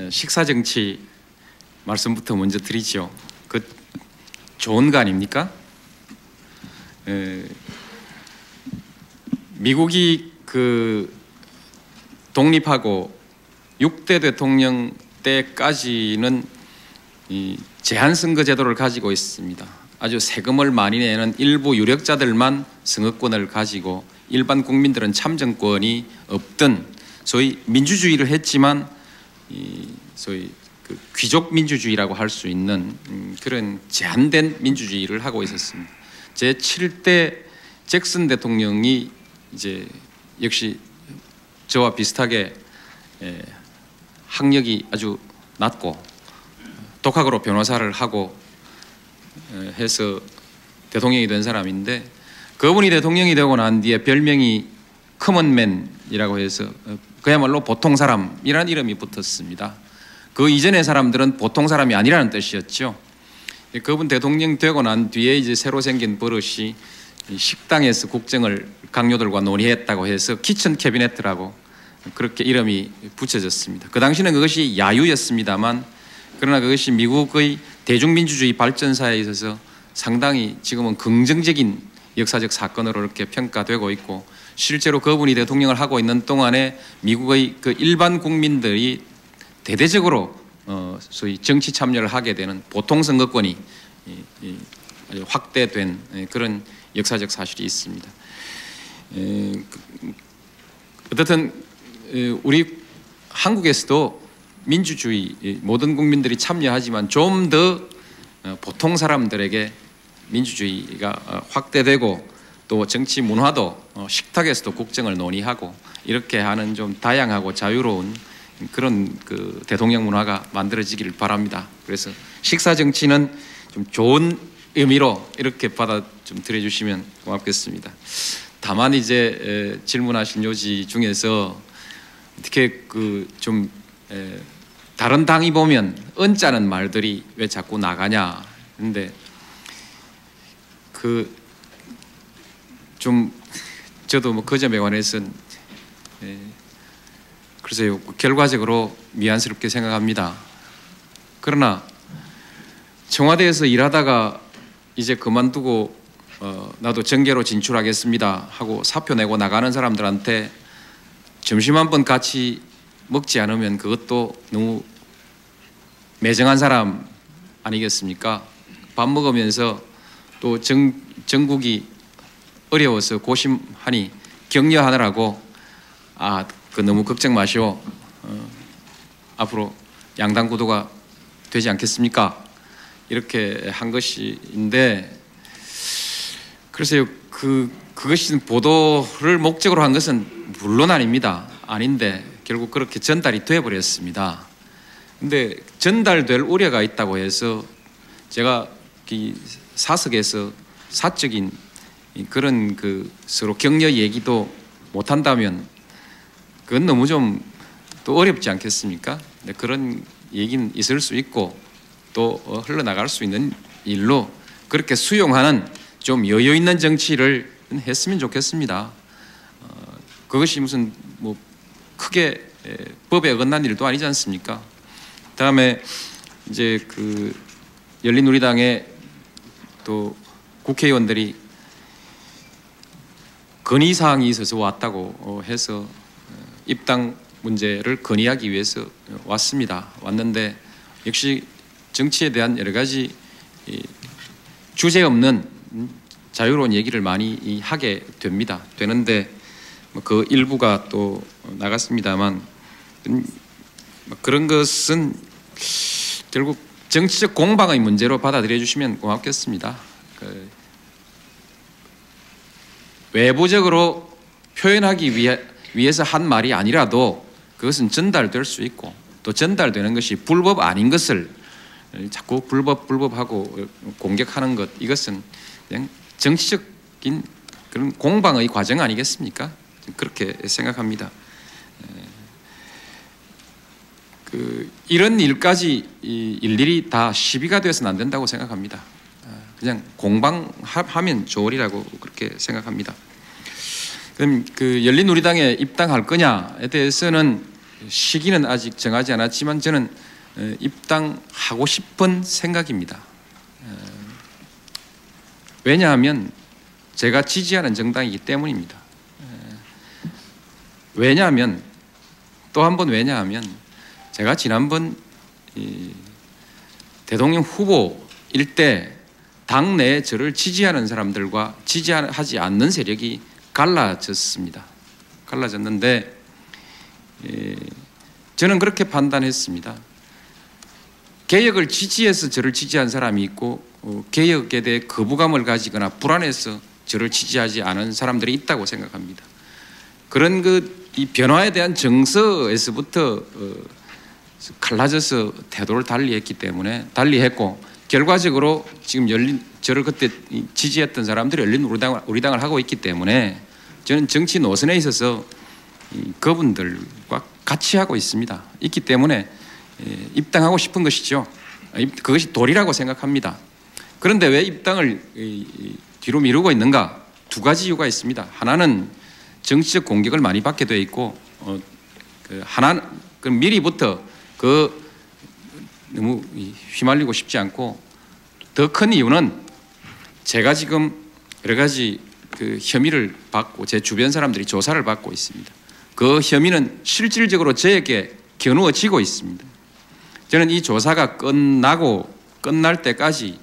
식사 정치 말씀부터 먼저 드리죠. 좋은 거 아닙니까? 미국이 독립하고 6대 대통령 때까지는 이 제한 선거 제도를 가지고 있습니다. 아주 세금을 많이 내는 일부 유력자들만 선거권을 가지고 일반 국민들은 참정권이 없던 소위 민주주의를 했지만 소위 귀족 민주주의라고 할 수 있는 그런 제한된 민주주의를 하고 있었습니다. 제 7대 잭슨 대통령이 이제 역시 저와 비슷하게 학력이 아주 낮고 독학으로 변호사를 하고 해서 대통령이 된 사람인데, 그분이 대통령이 되고 난 뒤에 별명이 커먼맨이라고 해서 그야말로 보통 사람이라는 이름이 붙었습니다. 그 이전의 사람들은 보통 사람이 아니라는 뜻이었죠. 그분 대통령 되고 난 뒤에 이제 새로 생긴 버릇이 식당에서 국정을 강요들과 논의했다고 해서 키친 캐비넷이라고 그렇게 이름이 붙여졌습니다. 그 당시는 그것이 야유였습니다만, 그러나 그것이 미국의 대중민주주의 발전사에 있어서 상당히 지금은 긍정적인 역사적 사건으로 이렇게 평가되고 있고, 실제로 그분이 대통령을 하고 있는 동안에 미국의 일반 국민들이 대대적으로 소위 정치 참여를 하게 되는 보통 선거권이 아주 확대된 그런 역사적 사실이 있습니다. 어떻든 우리 한국에서도 민주주의 모든 국민들이 참여하지만 좀 더 보통 사람들에게 민주주의가 확대되고 또 정치 문화도 식탁에서도 국정을 논의하고 이렇게 하는 좀 다양하고 자유로운 그런 대통령 문화가 만들어지기를 바랍니다. 그래서 식사 정치는 좀 좋은 의미로 이렇게 받아 좀 들어주시면 고맙겠습니다. 다만 이제 질문하신 요지 중에서 어떻게 좀 다른 당이 보면 언짢은 말들이 왜 자꾸 나가냐. 근데 좀 저도 뭐 그 점에 관해서 글쎄요, 결과적으로 미안스럽게 생각합니다. 그러나 청와대에서 일하다가 이제 그만두고 나도 정계로 진출하겠습니다 하고 사표 내고 나가는 사람들한테 점심 한 번 같이 먹지 않으면 그것도 너무 매정한 사람 아니겠습니까? 밥 먹으면서 또 정국이 어려워서 고심하니 격려하느라고 그 너무 걱정 마시오. 앞으로 양당 구도가 되지 않겠습니까? 이렇게 한 것인데 글쎄요, 그것이 보도를 목적으로 한 것은 물론 아닌데 결국 그렇게 전달이 되어버렸습니다. 근데 전달될 우려가 있다고 해서 제가 이 사석에서 사적인 그런 서로 격려 얘기도 못한다면 그건 너무 좀 또 어렵지 않겠습니까? 그런 얘기는 있을 수 있고 또 흘러나갈 수 있는 일로 그렇게 수용하는 좀 여유 있는 정치를 했으면 좋겠습니다. 그것이 무슨 뭐 크게 법에 어긋난 일도 아니지 않습니까? 다음에 이제 열린우리당의 또 국회의원들이 건의 사항이 있어서 왔다고 해서 입당 문제를 건의하기 위해서 왔는데 역시 정치에 대한 여러 가지 주제 없는 자유로운 얘기를 많이 하게 되는데 그 일부가 또 나갔습니다만 그런 것은 결국 정치적 공방의 문제로 받아들여 주시면 고맙겠습니다. 외부적으로 표현하기 위해서 한 말이 아니라도 그것은 전달될 수 있고 또 전달되는 것이 불법 아닌 것을 자꾸 불법하고 공격하는 것, 이것은 그냥 정치적인 그런 공방의 과정 아니겠습니까? 그렇게 생각합니다. 이런 일까지 일일이 다 시비가 되어서는 안 된다고 생각합니다. 그냥 공방하면 좋으리라고 그렇게 생각합니다. 그럼 열린우리당에 입당할 거냐에 대해서는 시기는 아직 정하지 않았지만 저는 입당하고 싶은 생각입니다. 왜냐하면 제가 지지하는 정당이기 때문입니다. 왜냐하면 제가 지난번 대통령 후보일 때 당내에 저를 지지하는 사람들과 지지하지 않는 세력이 갈라졌는데 저는 그렇게 판단했습니다. 개혁을 지지해서 저를 지지한 사람이 있고 개혁에 대해 거부감을 가지거나 불안해서 저를 지지하지 않은 사람들이 있다고 생각합니다. 그런 이 변화에 대한 정서에서부터 갈라져서 태도를 달리했고 결과적으로 지금 저를 그때 지지했던 사람들이 열린우리당을 하고 있기 때문에 저는 정치 노선에 있어서 그분들과 같이 하고 있기 때문에 입당하고 싶은 것이죠. 그것이 도리라고 생각합니다. 그런데 왜 입당을 뒤로 미루고 있는가? 두 가지 이유가 있습니다. 하나는 정치적 공격을 많이 받게 되어 있고 하나는 미리부터 너무 휘말리고 싶지 않고 더 큰 이유는 제가 지금 여러 가지 혐의를 받고 제 주변 사람들이 조사를 받고 있습니다. 그 혐의는 실질적으로 저에게 겨누어지고 있습니다. 저는 이 조사가 끝날 때까지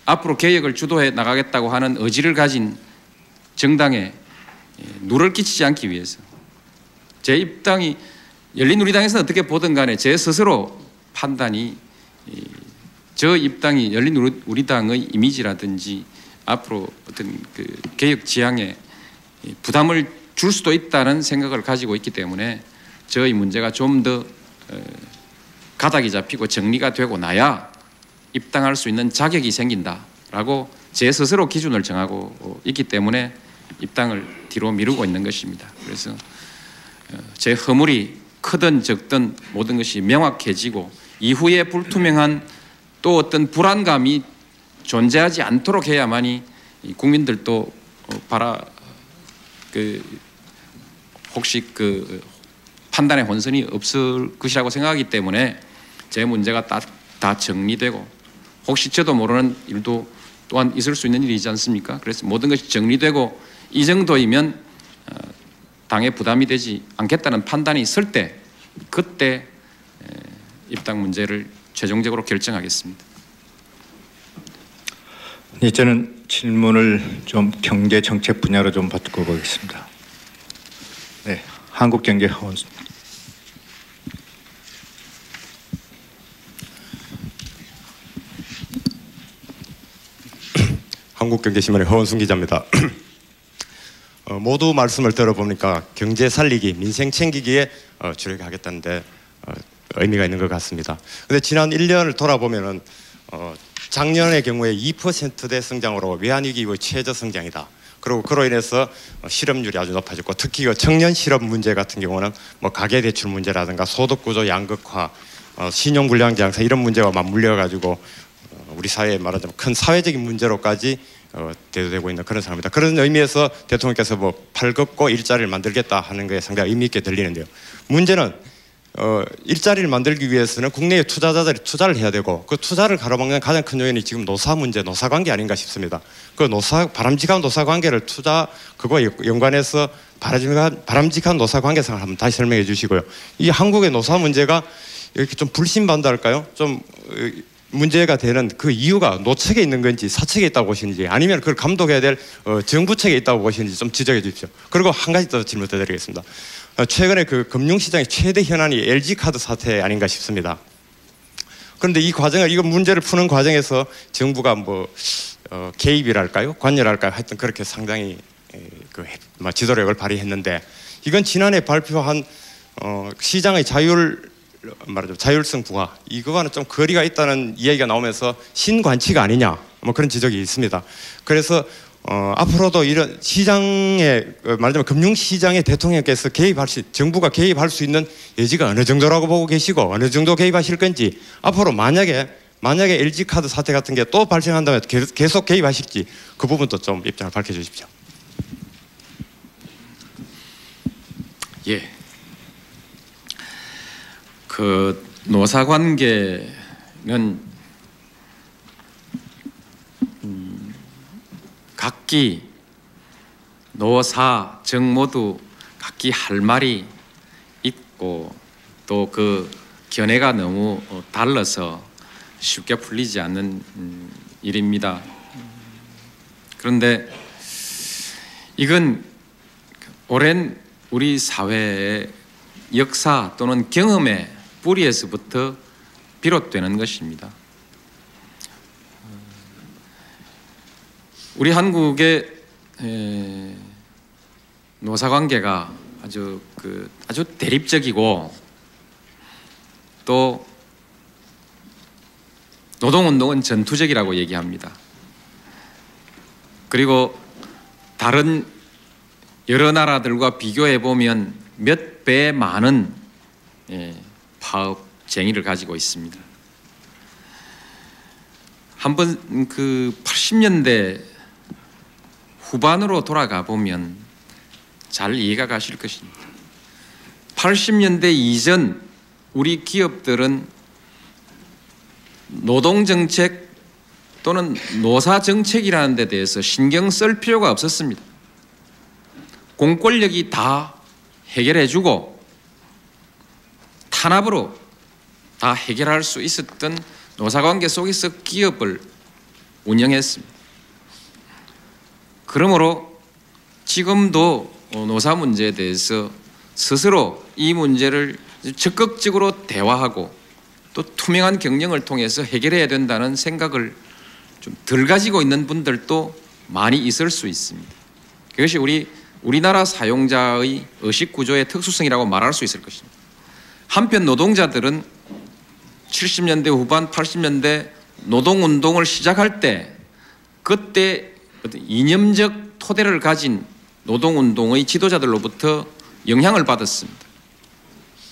앞으로 개혁을 주도해 나가겠다고 하는 의지를 가진 정당에 누를 끼치지 않기 위해서 제 입당이 열린우리당에서는 어떻게 보든 간에 제 스스로 판단이 저 입당이 열린우리당의 이미지라든지 앞으로 어떤 개혁 지향에 부담을 줄 수도 있다는 생각을 가지고 있기 때문에 저의 문제가 좀 더 가닥이 잡히고 정리가 되고 나야 입당할 수 있는 자격이 생긴다라고 제 스스로 기준을 정하고 있기 때문에 입당을 뒤로 미루고 있는 것입니다. 그래서 제 허물이 크든 적든 모든 것이 명확해지고 이후에 불투명한 또 어떤 불안감이 존재하지 않도록 해야만이 이 국민들도 혹시 그 판단의 혼선이 없을 것이라고 생각하기 때문에 제 문제가 다 정리되고 혹시 저도 모르는 일도 또한 있을 수 있는 일이지 않습니까? 그래서 모든 것이 정리되고 이 정도이면 당에 부담이 되지 않겠다는 판단이 있을 때 그때 입당 문제를 최종적으로 결정하겠습니다. 이제는 질문을 좀 경제 정책 분야로 좀 바꿔보겠습니다. 네, 한국경제 허원수. 한국경제신문의 허원순 기자입니다. 모두 말씀을 들어보니까 경제 살리기, 민생 챙기기에 주력하겠다는데 의미가 있는 것 같습니다. 그런데 지난 1년을 돌아보면은 작년의 경우에 2%대 성장으로 외환위기 이후 최저 성장이다. 그리고 그로 인해서 실업률이 아주 높아졌고 특히 그 청년 실업 문제 같은 경우는 뭐 가계대출 문제라든가 소득구조 양극화, 신용불량 양상 이런 문제와 맞물려 가지고 우리 사회에 말하자면 큰 사회적인 문제로까지 대두되고 있는 그런 상황입니다. 그런 의미에서 대통령께서 뭐 팔걷고 일자리를 만들겠다 하는 게 상당히 의미 있게 들리는데요. 문제는 일자리를 만들기 위해서는 국내의 투자자들이 투자를 해야 되고 그 투자를 가로막는 가장 큰 요인이 지금 노사 문제, 노사 관계 아닌가 싶습니다. 그 바람직한 노사 관계를 그거와 연관해서 바람직한 노사 관계상을 한번 다시 설명해 주시고요. 이 한국의 노사 문제가 이렇게 좀 불신반다할까요? 좀 문제가 되는 그 이유가 노측에 있는 건지 사측에 있다고 보시는지 아니면 그걸 감독해야 될 정부 측에 있다고 보시는지 좀 지적해 주십시오. 그리고 한 가지 더 질문 드리겠습니다. 최근에 그 금융시장의 최대 현안이 LG카드 사태 아닌가 싶습니다. 그런데 이거 문제를 푸는 과정에서 정부가 개입이랄까요? 관여랄까요? 하여튼 그렇게 상당히 지도력을 발휘했는데 이건 지난해 발표한 시장의 자율성 부과 이거와는 좀 거리가 있다는 이야기가 나오면서 신관치가 아니냐 그런 지적이 있습니다. 그래서 앞으로도 이런 시장에 말하자면 금융시장에 대통령께서 정부가 개입할 수 있는 여지가 어느 정도라고 보고 계시고 어느 정도 개입하실 건지 앞으로 만약에 LG카드 사태 같은 게 또 발생한다면 계속 개입하실지 그 부분도 좀 입장을 밝혀주십시오. 예. 그 노사관계는 각기 노사 정 모두 각기 할 말이 있고 또 그 견해가 너무 달라서 쉽게 풀리지 않는 일입니다. 그런데 이건 오랜 우리 사회의 역사 또는 경험의 뿌리에서부터 비롯되는 것입니다. 우리 한국의 노사관계가 아주 대립적이고 또 노동운동은 전투적이라고 얘기합니다. 그리고 다른 여러 나라들과 비교해 보면 몇 배 많은 파업쟁의를 가지고 있습니다. 한번 그 80년대 후반으로 돌아가 보면 잘 이해가 가실 것입니다. 80년대 이전 우리 기업들은 노동정책 또는 노사정책이라는 데 대해서 신경 쓸 필요가 없었습니다. 공권력이 다 해결해주고 탄압으로 다 해결할 수 있었던 노사관계 속에서 기업을 운영했습니다. 그러므로 지금도 노사 문제에 대해서 스스로 이 문제를 적극적으로 대화하고 또 투명한 경영을 통해서 해결해야 된다는 생각을 좀 덜 가지고 있는 분들도 많이 있을 수 있습니다. 그것이 우리나라 사용자의 의식 구조의 특수성이라고 말할 수 있을 것입니다. 한편 노동자들은 70년대 후반 80년대 노동운동을 시작할 때 그때 어떤 이념적 토대를 가진 노동운동의 지도자들로부터 영향을 받았습니다.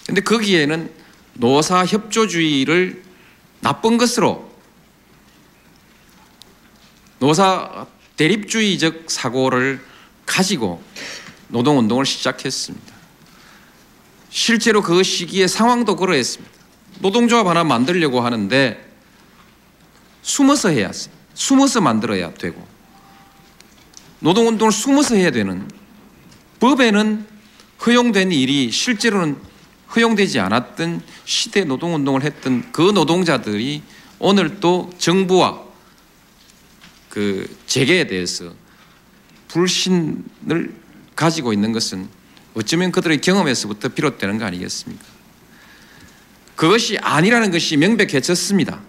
그런데 거기에는 노사협조주의를 나쁜 것으로 노사 대립주의적 사고를 가지고 노동운동을 시작했습니다. 실제로 그 시기에 상황도 그러했습니다. 노동조합 하나 만들려고 하는데 숨어서 해야 했어요. 숨어서 만들어야 되고 노동운동을 숨어서 해야 되는, 법에는 허용된 일이 실제로는 허용되지 않았던 시대 노동운동을 했던 그 노동자들이 오늘 또 정부와 그 재계에 대해서 불신을 가지고 있는 것은 어쩌면 그들의 경험에서부터 비롯되는 거 아니겠습니까? 그것이 아니라는 것이 명백해졌습니다.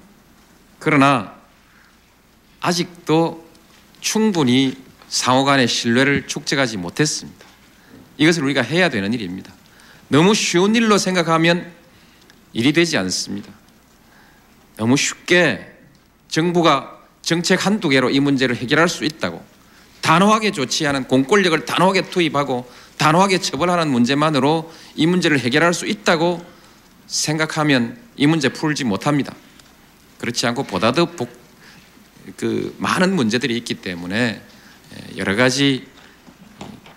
그러나 아직도 충분히 상호 간의 신뢰를 축적하지 못했습니다. 이것을 우리가 해야 되는 일입니다. 너무 쉬운 일로 생각하면 일이 되지 않습니다. 너무 쉽게 정부가 정책 한두 개로 이 문제를 해결할 수 있다고, 단호하게 조치하는, 공권력을 단호하게 투입하고 단호하게 처벌하는 문제만으로 이 문제를 해결할 수 있다고 생각하면 이 문제 풀지 못합니다. 그렇지 않고 보다 더 많은 문제들이 있기 때문에 여러 가지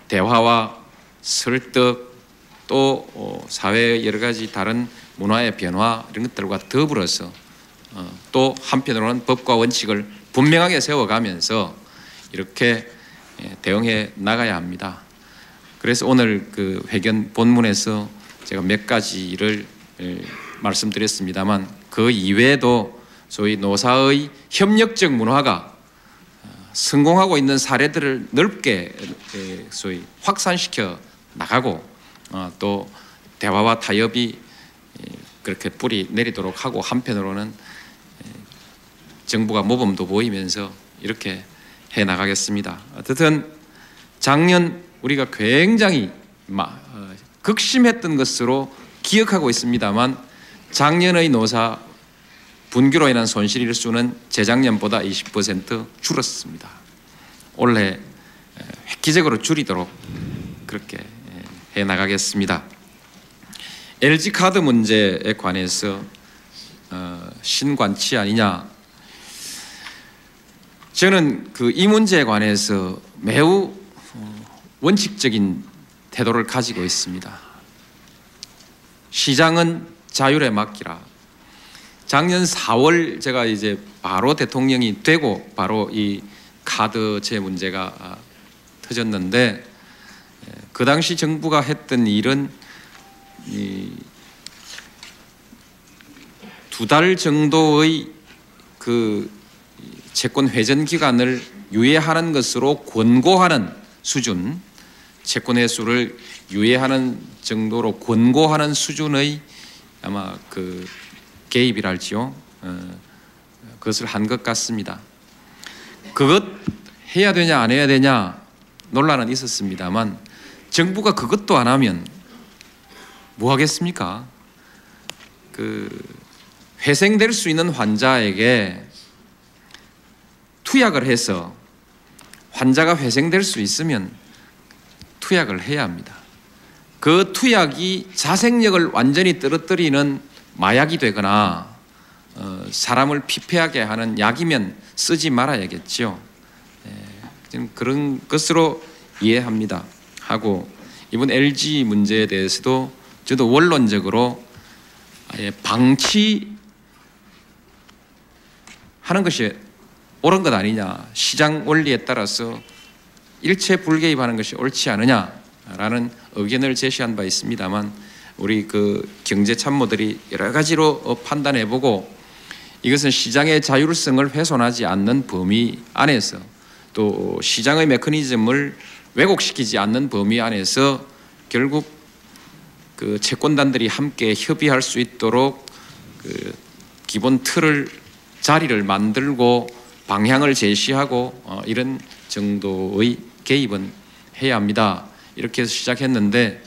대화와 설득, 또 사회의 여러 가지 다른 문화의 변화 이런 것들과 더불어서 또 한편으로는 법과 원칙을 분명하게 세워가면서 이렇게 대응해 나가야 합니다. 그래서 오늘 그 회견 본문에서 제가 몇 가지를 말씀드렸습니다만 그 이외에도 소위 노사의 협력적 문화가 성공하고 있는 사례들을 넓게 소위 확산시켜 나가고 또 대화와 타협이 그렇게 뿌리 내리도록 하고, 한편으로는 정부가 모범도 보이면서 이렇게 해 나가겠습니다. 어쨌든 작년 우리가 굉장히 극심했던 것으로 기억하고 있습니다만 작년의 노사 분규로 인한 손실 일수는 재작년보다 20% 줄었습니다. 올해 획기적으로 줄이도록 그렇게 해 나가겠습니다. LG카드 문제에 관해서 신관치 아니냐, 저는 이 문제에 관해서 매우 원칙적인 태도를 가지고 있습니다. 시장은 자율에 맡기라. 작년 4월 제가 이제 바로 대통령이 되고 바로 이 카드제 문제가 터졌는데, 그 당시 정부가 했던 일은 2달 정도의 그 채권 회전 기간을 유예하는 것으로 권고하는 수준, 채권 회수를 유예하는 정도로 권고하는 수준의 아마 그 개입이랄지요, 그것을 한 것 같습니다. 그것 해야 되냐 안 해야 되냐 논란은 있었습니다만 정부가 그것도 안 하면 뭐 하겠습니까? 회생될 수 있는 환자에게 투약을 해서 환자가 회생될 수 있으면 투약을 해야 합니다. 그 투약이 자생력을 완전히 떨어뜨리는 마약이 되거나 사람을 피폐하게 하는 약이면 쓰지 말아야겠죠. 그런 것으로 이해합니다. 하고 이번 LG 문제에 대해서도 저도 원론적으로 아예 방치하는 것이 옳은 것 아니냐, 시장 원리에 따라서 일체 불개입하는 것이 옳지 않느냐라는 의견을 제시한 바 있습니다만, 우리 그 경제 참모들이 여러 가지로 판단해보고 이것은 시장의 자율성을 훼손하지 않는 범위 안에서, 또 시장의 메커니즘을 왜곡시키지 않는 범위 안에서 결국 그 채권단들이 함께 협의할 수 있도록 그 기본 틀을, 자리를 만들고 방향을 제시하고 이런 정도의 개입은 해야 합니다. 이렇게 해서 시작했는데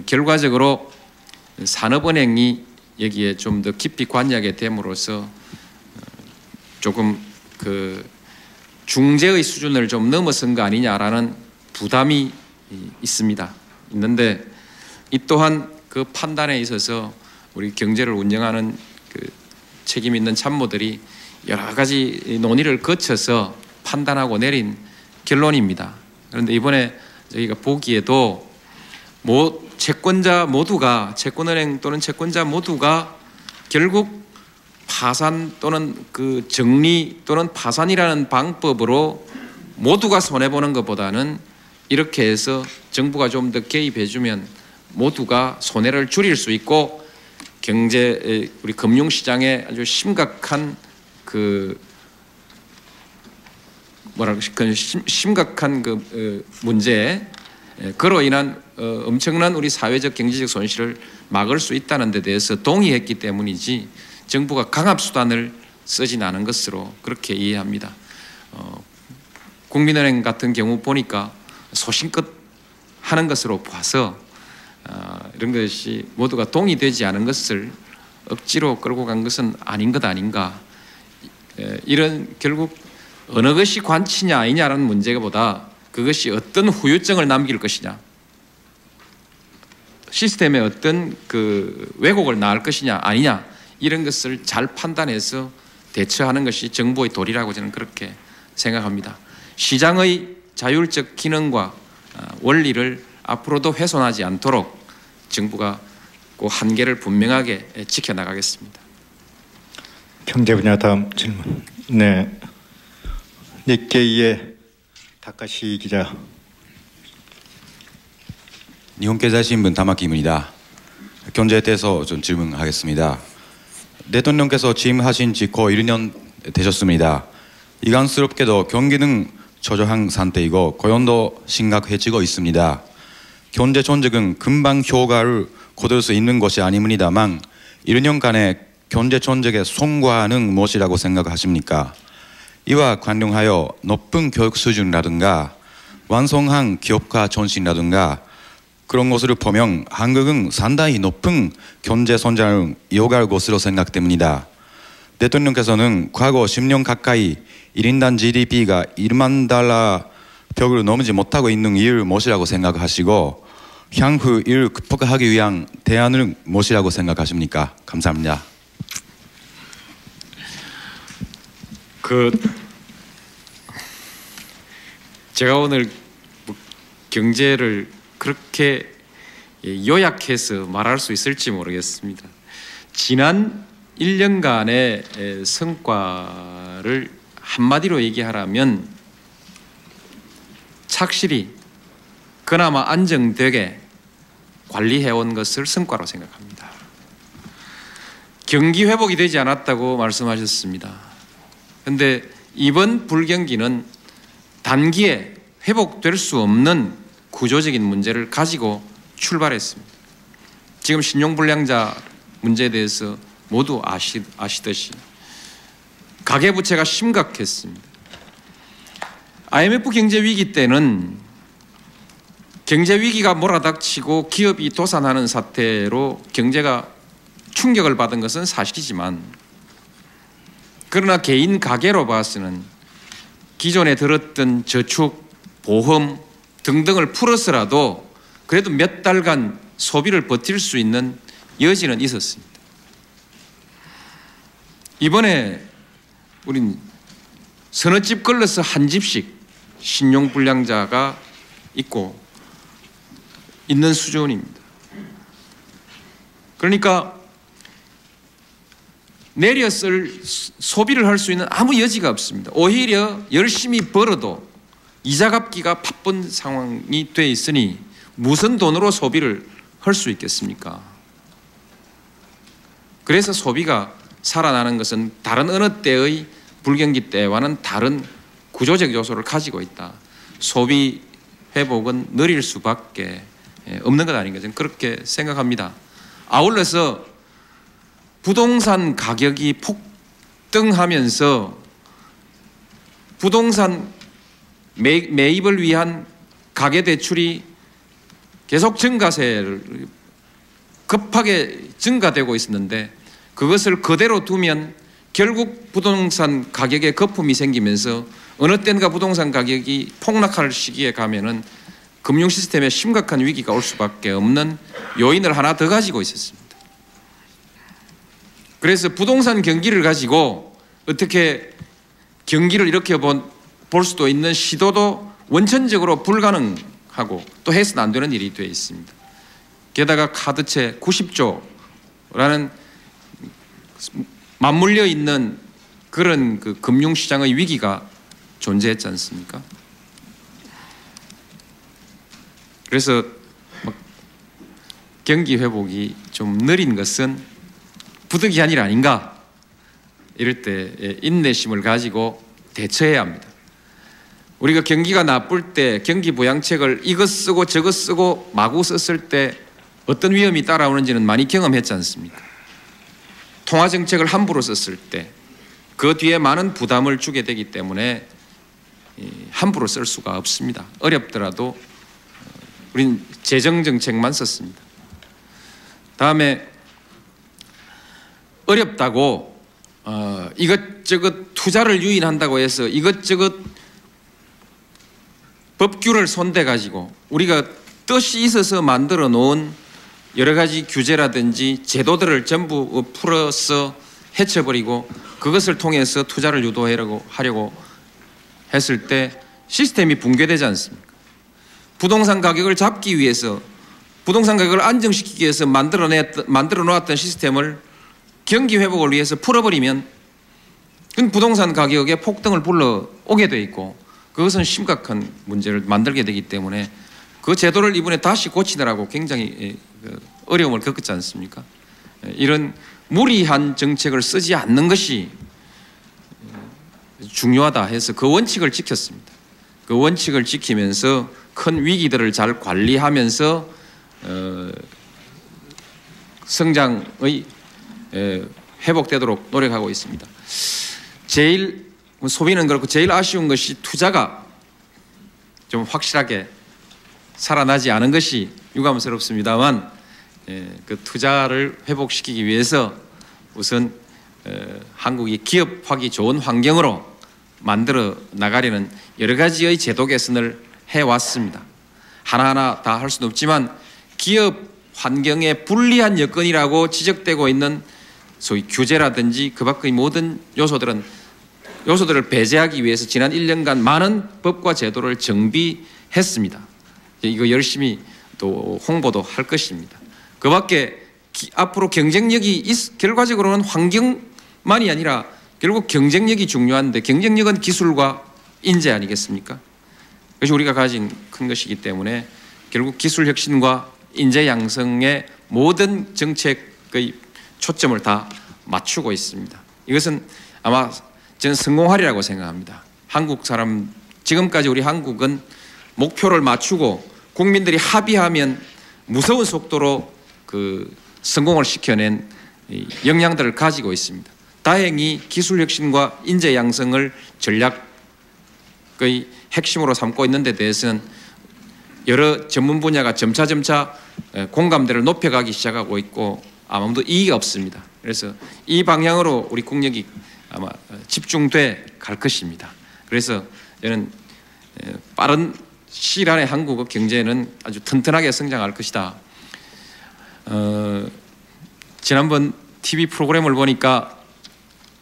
결과적으로 산업은행이 여기에 좀 더 깊이 관여하게 됨으로써 조금 그 중재의 수준을 좀 넘어선 거 아니냐라는 부담이 있는데, 이 또한 그 판단에 있어서 우리 경제를 운영하는 그 책임 있는 참모들이 여러 가지 논의를 거쳐서 판단하고 내린 결론입니다. 그런데 이번에 저희가 보기에도 채권자 모두가, 채권은행 또는 채권자 모두가 결국 파산 또는 그 정리 또는 파산이라는 방법으로 모두가 손해보는 것보다는 이렇게 해서 정부가 좀 더 개입해주면 모두가 손해를 줄일 수 있고 우리 금융시장에 아주 심각한 심각한 문제, 그로 인한 엄청난 우리 사회적 경제적 손실을 막을 수 있다는 데 대해서 동의했기 때문이지 정부가 강압수단을 쓰진 않은 것으로 그렇게 이해합니다. 국민은행 같은 경우 보니까 소신껏 하는 것으로 봐서 이런 것이 모두가 동의되지 않은 것을 억지로 끌고 간 것은 아닌 것 아닌가. 이런 결국 어느 것이 관치냐 아니냐라는 문제보다 그것이 어떤 후유증을 남길 것이냐, 시스템에 어떤 왜곡을 낳을 것이냐 아니냐, 이런 것을 잘 판단해서 대처하는 것이 정부의 도리라고 저는 그렇게 생각합니다. 시장의 자율적 기능과 원리를 앞으로도 훼손하지 않도록 정부가 그 한계를 분명하게 지켜나가겠습니다. 경제 분야 다음 질문. 네, 니케이의 다카시 기자. 일본経済新聞 타마키입니다. 경제에 대해서 좀 질문하겠습니다. 대통령께서 취임하신 지 거의 1년 되셨습니다. 이간스럽게도 경기는 저조한 상태이고 고용도 심각해지고 있습니다. 경제 정책은 금방 효과를 거둘 수 있는 것이 아닙니다만 1년간의 경제 정책의 성과는 무엇이라고 생각하십니까? 이와 관련하여 높은 교육 수준이라든가 완성한 기업가 정신이라든가 그런 것을 보면 한국은 상당히 높은 경제 성장을 이어갈 것으로 생각됩니다. 대통령께서는 과거 10년 가까이 1인당 GDP가 1만 달러 벽을 넘지 못하고 있는 이유를 무엇이라고 생각하시고 향후 이를 극복하기 위한 대안은 무엇이라고 생각하십니까? 감사합니다. 제가 오늘 경제를 그렇게 요약해서 말할 수 있을지 모르겠습니다. 지난 1년간의 성과를 한마디로 얘기하라면 착실히 그나마 안정되게 관리해온 것을 성과로 생각합니다. 경기 회복이 되지 않았다고 말씀하셨습니다. 그런데 이번 불경기는 단기에 회복될 수 없는 구조적인 문제를 가지고 출발했습니다. 지금 신용불량자 문제에 대해서 모두 아시듯이 가계부채가 심각했습니다. IMF 경제위기 때는 경제위기가 몰아닥치고 기업이 도산하는 사태로 경제가 충격을 받은 것은 사실이지만, 그러나 개인 가계로 봐서는 기존에 들었던 저축, 보험 등등을 풀어서라도 그래도 몇 달간 소비를 버틸 수 있는 여지는 있었습니다. 이번에 우린 서너 집 걸러서 한 집씩 신용불량자가 있는 수준입니다. 그러니까 내려 쓸 소비를 할 수 있는 아무 여지가 없습니다. 오히려 열심히 벌어도 이자 갚기가 바쁜 상황이 돼 있으니 무슨 돈으로 소비를 할 수 있겠습니까? 그래서 소비가 살아나는 것은 다른 어느 때의 불경기 때와는 다른 구조적 요소를 가지고 있다. 소비 회복은 느릴 수밖에 없는 것 아닌가, 저는 그렇게 생각합니다. 아울러서 부동산 가격이 폭등하면서 부동산 매입을 위한 가계대출이 계속 증가세를 급하게 증가되고 있었는데, 그것을 그대로 두면 결국 부동산 가격에 거품이 생기면서 어느 때인가 부동산 가격이 폭락할 시기에 가면은 금융 시스템에 심각한 위기가 올 수밖에 없는 요인을 하나 더 가지고 있었습니다. 그래서 부동산 경기를 가지고 어떻게 경기를 이렇게 볼 수도 있는 시도도 원천적으로 불가능하고 또 해서는 안 되는 일이 되어 있습니다. 게다가 카드채 90조라는 맞물려 있는 그런 그 금융시장의 위기가 존재했지 않습니까? 그래서 경기 회복이 좀 느린 것은 부득이한 일 아닌가, 이럴 때 인내심을 가지고 대처해야 합니다. 우리가 경기가 나쁠 때 경기 부양책을 이것 쓰고 저것 쓰고 마구 썼을 때 어떤 위험이 따라오는지는 많이 경험했지 않습니까? 통화정책을 함부로 썼을 때 그 뒤에 많은 부담을 주게 되기 때문에 함부로 쓸 수가 없습니다. 어렵더라도 우린 재정정책만 썼습니다. 다음에 어렵다고 이것저것 투자를 유인한다고 해서 이것저것 법규를 손대가지고 우리가 뜻이 있어서 만들어 놓은 여러 가지 규제라든지 제도들을 전부 풀어서 해쳐버리고 그것을 통해서 투자를 유도하려고 했을 때 시스템이 붕괴되지 않습니까? 부동산 가격을 잡기 위해서, 부동산 가격을 안정시키기 위해서 만들어 놓았던 시스템을 경기 회복을 위해서 풀어버리면 부동산 가격의 폭등을 불러오게 돼 있고 그것은 심각한 문제를 만들게 되기 때문에 그 제도를 이번에 다시 고치느라고 굉장히 어려움을 겪었지 않습니까? 이런 무리한 정책을 쓰지 않는 것이 중요하다 해서 그 원칙을 지켰습니다. 그 원칙을 지키면서 큰 위기들을 잘 관리하면서 성장의 회복되도록 노력하고 있습니다. 제일 소비는 그렇고 제일 아쉬운 것이 투자가 좀 확실하게 살아나지 않은 것이 유감스럽습니다만 그 투자를 회복시키기 위해서 우선 한국이 기업하기 좋은 환경으로 만들어 나가려는 여러 가지의 제도 개선을 해왔습니다. 하나하나 다 할 수는 없지만 기업 환경에 불리한 여건이라고 지적되고 있는 소위 규제라든지 그 밖의 모든 요소들을 배제하기 위해서 지난 1년간 많은 법과 제도를 정비했습니다. 이거 열심히 또 홍보도 할 것입니다. 그 밖에 앞으로 경쟁력이 결과적으로는 환경만이 아니라 결국 경쟁력이 중요한데 경쟁력은 기술과 인재 아니겠습니까? 그것이 우리가 가진 큰 것이기 때문에 결국 기술 혁신과 인재 양성의 모든 정책의 초점을 다 맞추고 있습니다. 이것은 아마 저는 성공하리라고 생각합니다. 한국 사람, 지금까지 우리 한국은 목표를 맞추고 국민들이 합의하면 무서운 속도로 그 성공을 시켜낸 역량들을 가지고 있습니다. 다행히 기술 혁신과 인재 양성을 전략의 핵심으로 삼고 있는 데 대해서는 여러 전문 분야가 점차 공감대를 높여가기 시작하고 있고 아무도 이의가 없습니다. 그래서 이 방향으로 우리 국력이 아마 집중돼 갈 것입니다. 그래서 저는 빠른 시일 안에 한국의 경제는 아주 튼튼하게 성장할 것이다. 지난번 TV 프로그램을 보니까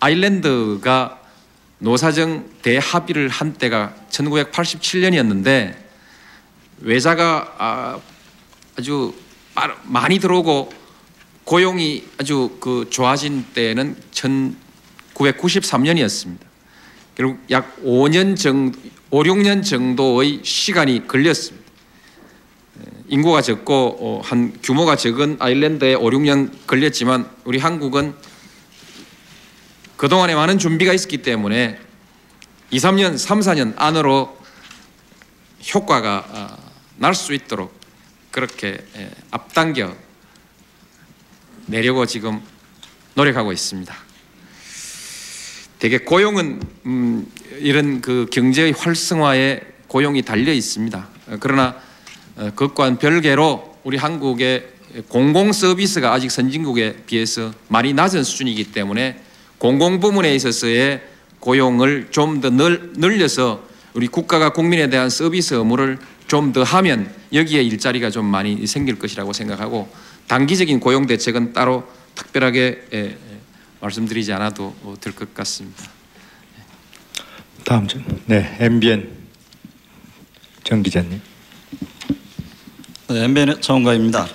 아일랜드가 노사정 대합의를 한 때가 1987년이었는데 외자가 아주 많이 들어오고 고용이 아주 좋아진 때는 1993년이었습니다. 결국 약 5, 6년 정도의 시간이 걸렸습니다. 인구가 적고 한 규모가 적은 아일랜드에 5, 6년 걸렸지만 우리 한국은 그동안에 많은 준비가 있었기 때문에 2, 3년, 3, 4년 안으로 효과가 날 수 있도록 그렇게 앞당겨 내려고 지금 노력하고 있습니다. 대개 고용은 이런 그 경제의 활성화에 고용이 달려 있습니다. 그러나 그것과는 별개로 우리 한국의 공공 서비스가 아직 선진국에 비해서 많이 낮은 수준이기 때문에 공공 부문에 있어서의 고용을 좀 더 늘려서 우리 국가가 국민에 대한 서비스 의무를 좀 더 하면 여기에 일자리가 좀 많이 생길 것이라고 생각하고 단기적인 고용 대책은 따로 특별하게 말씀드리지 않아도 될 것 같습니다. 다음 중. 네, MBN 정 기자님. 네, MBN 정은가입니다.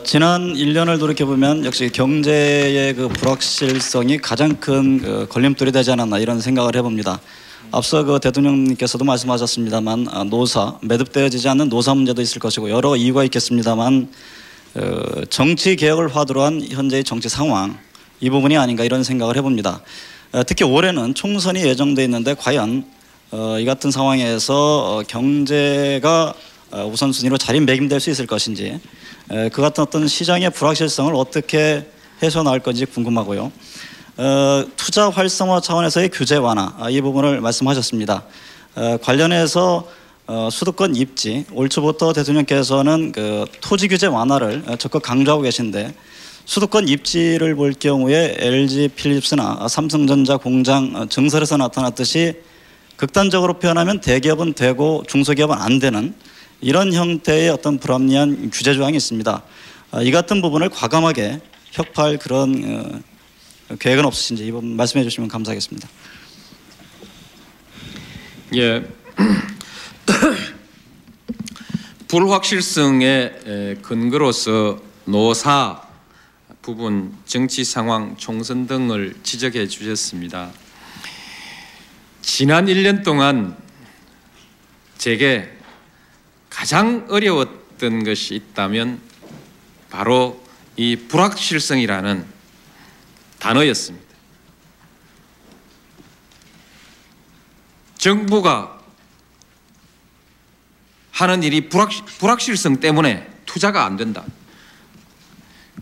지난 1년을 돌이켜보면 역시 경제의 그 불확실성이 가장 큰 그 걸림돌이 되지 않았나 이런 생각을 해봅니다. 앞서 그 대통령님께서도 말씀하셨습니다만 매듭되어지지 않는 노사 문제도 있을 것이고 여러 이유가 있겠습니다만 정치 개혁을 화두로 한 현재의 정치 상황 이 부분이 아닌가 이런 생각을 해봅니다. 특히 올해는 총선이 예정돼 있는데 과연 이 같은 상황에서 경제가 우선순위로 자리매김될 수 있을 것인지 그 같은 어떤 시장의 불확실성을 어떻게 해소 나갈 건지 궁금하고요. 투자 활성화 차원에서의 규제 완화 이 부분을 말씀하셨습니다. 관련해서 수도권 입지 올 초부터 대통령께서는 그 토지 규제 완화를 적극 강조하고 계신데 수도권 입지를 볼 경우에 LG 필립스나 삼성전자 공장 증설에서 나타났듯이 극단적으로 표현하면 대기업은 되고 중소기업은 안 되는 이런 형태의 어떤 불합리한 규제 조항이 있습니다. 이 같은 부분을 과감하게 혁파할 그런 계획은 없으신지 이 부분 말씀해 주시면 감사하겠습니다. 예. 불확실성의 근거로서 노사 부분, 정치 상황, 총선 등을 지적해 주셨습니다. 지난 1년 동안 제게 가장 어려웠던 것이 있다면 바로 이 불확실성이라는 단어였습니다. 정부가 하는 일이 불확실성 때문에 투자가 안 된다.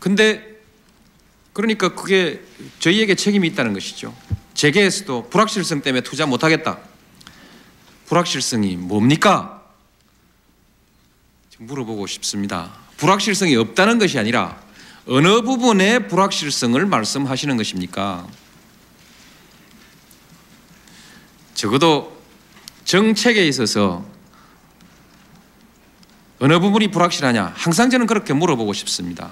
근데 그러니까 그게 저희에게 책임이 있다는 것이죠. 재계에서도 불확실성 때문에 투자 못하겠다. 불확실성이 뭡니까? 물어보고 싶습니다. 불확실성이 없다는 것이 아니라 어느 부분의 불확실성을 말씀하시는 것입니까? 적어도 정책에 있어서 어느 부분이 불확실하냐? 항상 저는 그렇게 물어보고 싶습니다.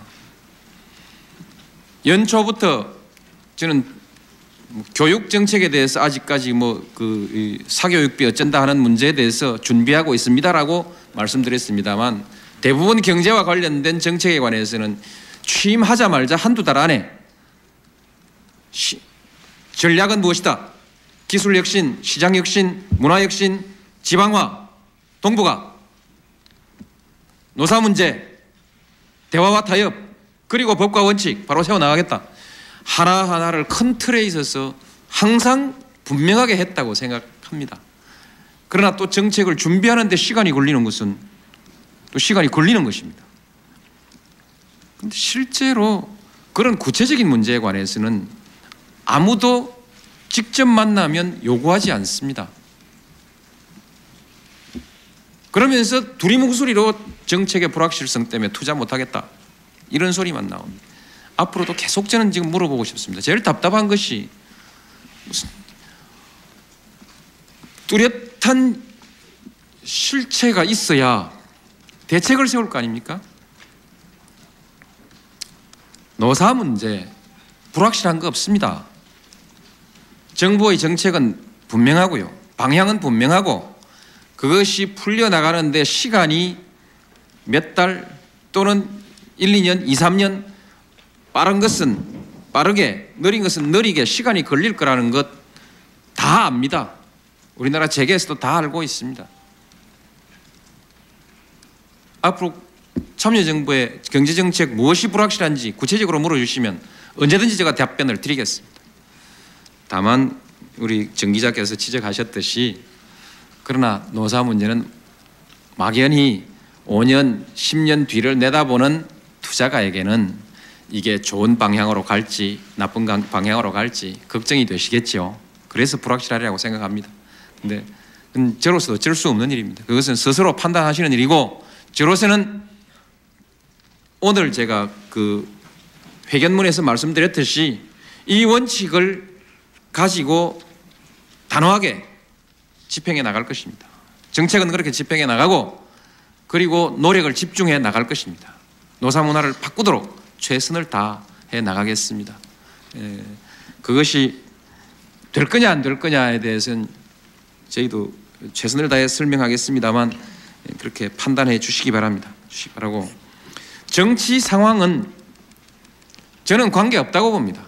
연초부터 저는 교육 정책에 대해서 아직까지 사교육비 어쩐다 하는 문제에 대해서 준비하고 있습니다라고 말씀드렸습니다만 대부분 경제와 관련된 정책에 관해서는 취임하자마자 한두 달 안에 전략은 무엇이다? 기술혁신, 시장혁신, 문화혁신, 지방화, 동북아, 노사문제, 대화와 타협, 그리고 법과 원칙 바로 세워나가겠다. 하나하나를 큰 틀에 있어서 항상 분명하게 했다고 생각합니다. 그러나 또 정책을 준비하는 데 시간이 걸리는 것은 또 시간이 걸리는 것입니다. 그런데 실제로 그런 구체적인 문제에 관해서는 아무도 직접 만나면 요구하지 않습니다. 그러면서 둘이 목소리로 정책의 불확실성 때문에 투자 못하겠다 이런 소리만 나옵니다. 앞으로도 계속 저는 지금 물어보고 싶습니다. 제일 답답한 것이 무슨 뚜렷한 실체가 있어야 대책을 세울 거 아닙니까? 노사 문제 불확실한 거 없습니다. 정부의 정책은 분명하고요. 방향은 분명하고 그것이 풀려나가는데 시간이 몇 달 또는 1, 2년, 2, 3년 빠른 것은 빠르게 느린 것은 느리게 시간이 걸릴 거라는 것 다 압니다. 우리나라 재계에서도 다 알고 있습니다. 앞으로 참여정부의 경제정책 무엇이 불확실한지 구체적으로 물어주시면 언제든지 제가 답변을 드리겠습니다. 다만 우리 정 기자께서 지적하셨듯이 그러나 노사 문제는 막연히 5년, 10년 뒤를 내다보는 투자가에게는 이게 좋은 방향으로 갈지 나쁜 방향으로 갈지 걱정이 되시겠죠. 그래서 불확실하리라고 생각합니다. 근데 저로서 어쩔 수 없는 일입니다. 그것은 스스로 판단하시는 일이고 저로서는 오늘 제가 그 회견문에서 말씀드렸듯이 이 원칙을 가지고 단호하게 집행해 나갈 것입니다. 정책은 그렇게 집행해 나가고 그리고 노력을 집중해 나갈 것입니다. 노사 문화를 바꾸도록 최선을 다해 나가겠습니다. 그것이 될 거냐 안 될 거냐에 대해서는 저희도 최선을 다해 설명하겠습니다만 그렇게 판단해 주시기 바랍니다. 주시기 바라고. 정치 상황은 저는 관계없다고 봅니다.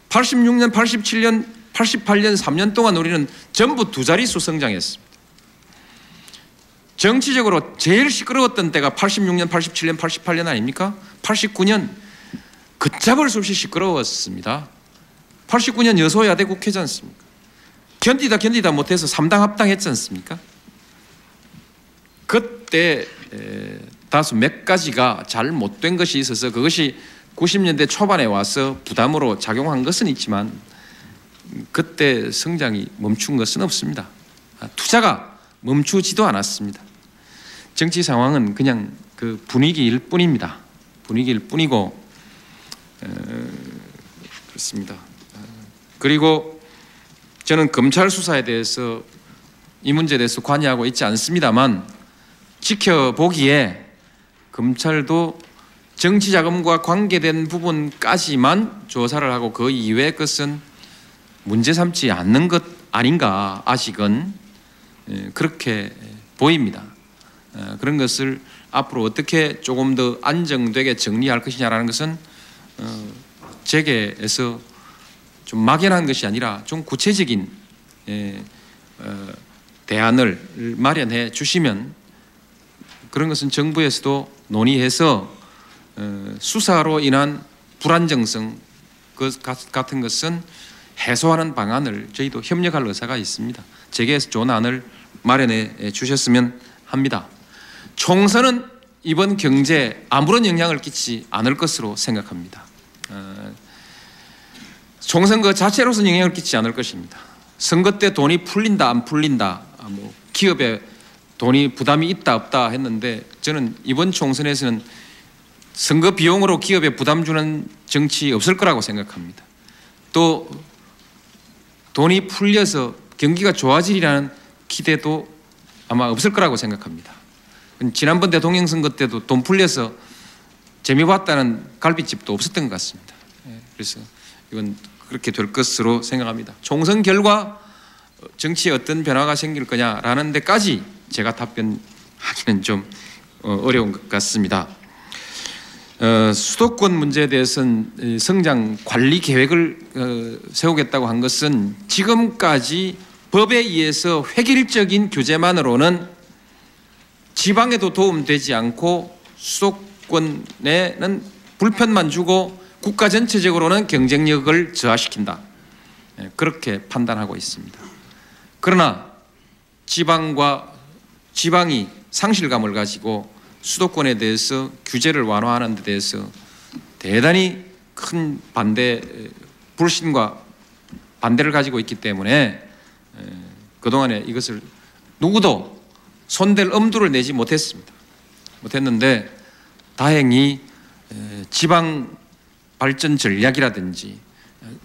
86년, 87년, 88년 3년 동안 우리는 전부 두 자릿수 성장했습니다. 정치적으로 제일 시끄러웠던 때가 86년, 87년, 88년 아닙니까? 89년 걷잡을 수 없이 시끄러웠습니다. 89년 여소야대 국회지 않습니까? 견디다 못해서 3당 합당했지 않습니까? 그때 다수 몇 가지가 잘 못된 것이 있어서 그것이 90년대 초반에 와서 부담으로 작용한 것은 있지만 그때 성장이 멈춘 것은 없습니다. 투자가 멈추지도 않았습니다. 정치 상황은 그냥 그 분위기일 뿐입니다. 분위기일 뿐이고 그렇습니다. 그리고 저는 검찰 수사에 대해서 이 문제에 대해서 관여하고 있지 않습니다만 지켜보기에 검찰도 정치자금과 관계된 부분까지만 조사를 하고 그 이외의 것은 문제 삼지 않는 것 아닌가 아직은 그렇게 보입니다. 그런 것을 앞으로 어떻게 조금 더 안정되게 정리할 것이냐라는 것은 재계에서 좀 막연한 것이 아니라 좀 구체적인 대안을 마련해 주시면 그런 것은 정부에서도 논의해서 수사로 인한 불안정성 같은 것은 해소하는 방안을 저희도 협력할 의사가 있습니다. 재계에서 좋은 안을 마련해 주셨으면 합니다. 총선은 이번 경제에 아무런 영향을 끼치지 않을 것으로 생각합니다. 총선 그 자체로서는 영향을 끼치지 않을 것입니다. 선거 때 돈이 풀린다 안 풀린다 뭐 기업에 돈이 부담이 있다 없다 했는데 저는 이번 총선에서는 선거 비용으로 기업에 부담 주는 정치 없을 거라고 생각합니다. 또 돈이 풀려서 경기가 좋아지리라는 기대도 아마 없을 거라고 생각합니다. 지난번 대통령 선거 때도 돈 풀려서 재미 봤다는 갈비집도 없었던 것 같습니다. 그래서 이건 그렇게 될 것으로 생각합니다. 총선 결과 정치에 어떤 변화가 생길 거냐라는 데까지 제가 답변하기는 좀 어려운 것 같습니다. 수도권 문제에 대해서는 성장 관리 계획을 세우겠다고 한 것은 지금까지 법에 의해서 획일적인 규제만으로는 지방에도 도움되지 않고 수도권에는 불편만 주고 국가 전체적으로는 경쟁력을 저하시킨다. 그렇게 판단하고 있습니다. 그러나 지방이 상실감을 가지고 수도권에 대해서 규제를 완화하는 데 대해서 대단히 큰 불신과 반대를 가지고 있기 때문에 그동안에 이것을 누구도 손댈 엄두를 내지 못했는데 다행히 지방 발전 전략이라든지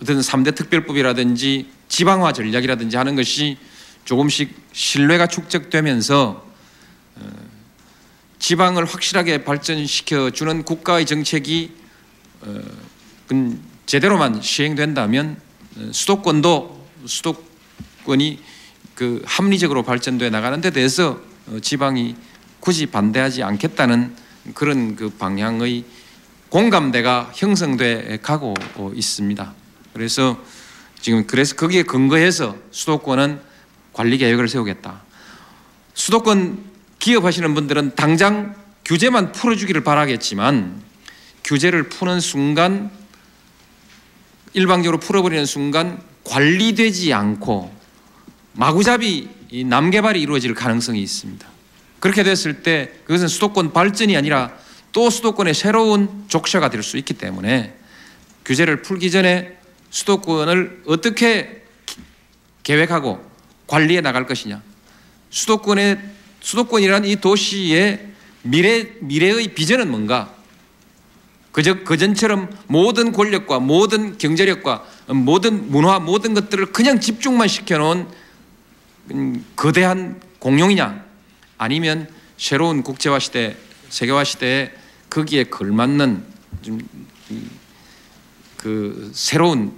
어떤 3대 특별법이라든지 지방화 전략이라든지 하는 것이 조금씩 신뢰가 축적되면서 지방을 확실하게 발전시켜 주는 국가의 정책이 제대로만 시행된다면 수도권이 그 합리적으로 발전돼 나가는 데 대해서 지방이 굳이 반대하지 않겠다는 그런 그 방향의 공감대가 형성돼 가고 있습니다. 그래서 거기에 근거해서 수도권은 관리 계획을 세우겠다. 수도권 기업하시는 분들은 당장 규제만 풀어주기를 바라겠지만 규제를 푸는 순간 일방적으로 풀어버리는 순간 관리되지 않고 마구잡이 남개발이 이루어질 가능성이 있습니다. 그렇게 됐을 때 그것은 수도권 발전이 아니라 또 수도권의 새로운 족쇄가 될 수 있기 때문에 규제를 풀기 전에 수도권을 어떻게 계획하고 관리해 나갈 것이냐. 수도권이라는 이 도시의 미래의 비전은 뭔가? 그전처럼 모든 권력과 모든 경제력과 모든 문화 모든 것들을 그냥 집중만 시켜놓은 거대한 공룡이냐? 아니면 새로운 국제화 시대, 세계화 시대에 거기에 걸맞는 그 새로운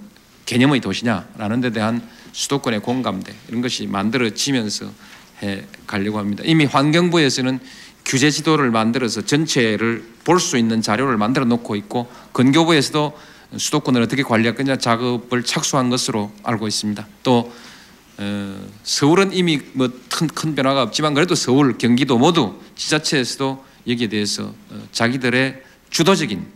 개념의 도시냐라는 데 대한 수도권의 공감대 이런 것이 만들어지면서 해 가려고 합니다. 이미 환경부에서는 규제 지도를 만들어서 전체를 볼 수 있는 자료를 만들어 놓고 있고 건교부에서도 수도권을 어떻게 관리할 거냐 작업을 착수한 것으로 알고 있습니다. 또 서울은 이미 뭐 큰 변화가 없지만 그래도 서울, 경기도 모두 지자체에서도 여기에 대해서 자기들의 주도적인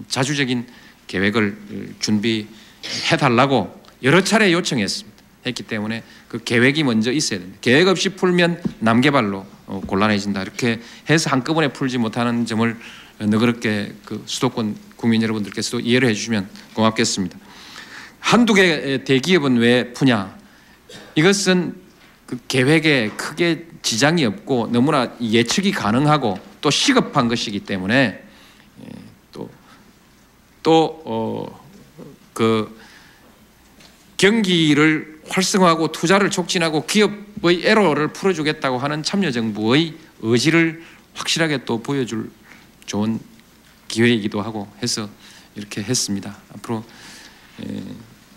자주적인 계획을 준비해달라고 여러 차례 요청했습니다. 했기 때문에 그 계획이 먼저 있어야 됩니다. 계획 없이 풀면 남개발로 곤란해진다. 이렇게 해서 한꺼번에 풀지 못하는 점을 너그럽게 그 수도권 국민 여러분들께서도 이해를 해주시면 고맙겠습니다. 한두 개의 대기업은 왜 푸냐? 이것은 그 계획에 크게 지장이 없고 너무나 예측이 가능하고 또 시급한 것이기 때문에 그 경기를 활성화하고 투자를 촉진하고 기업의 애로를 풀어주겠다고 하는 참여정부의 의지를 확실하게 또 보여줄 좋은 기회이기도 하고 해서 이렇게 했습니다. 앞으로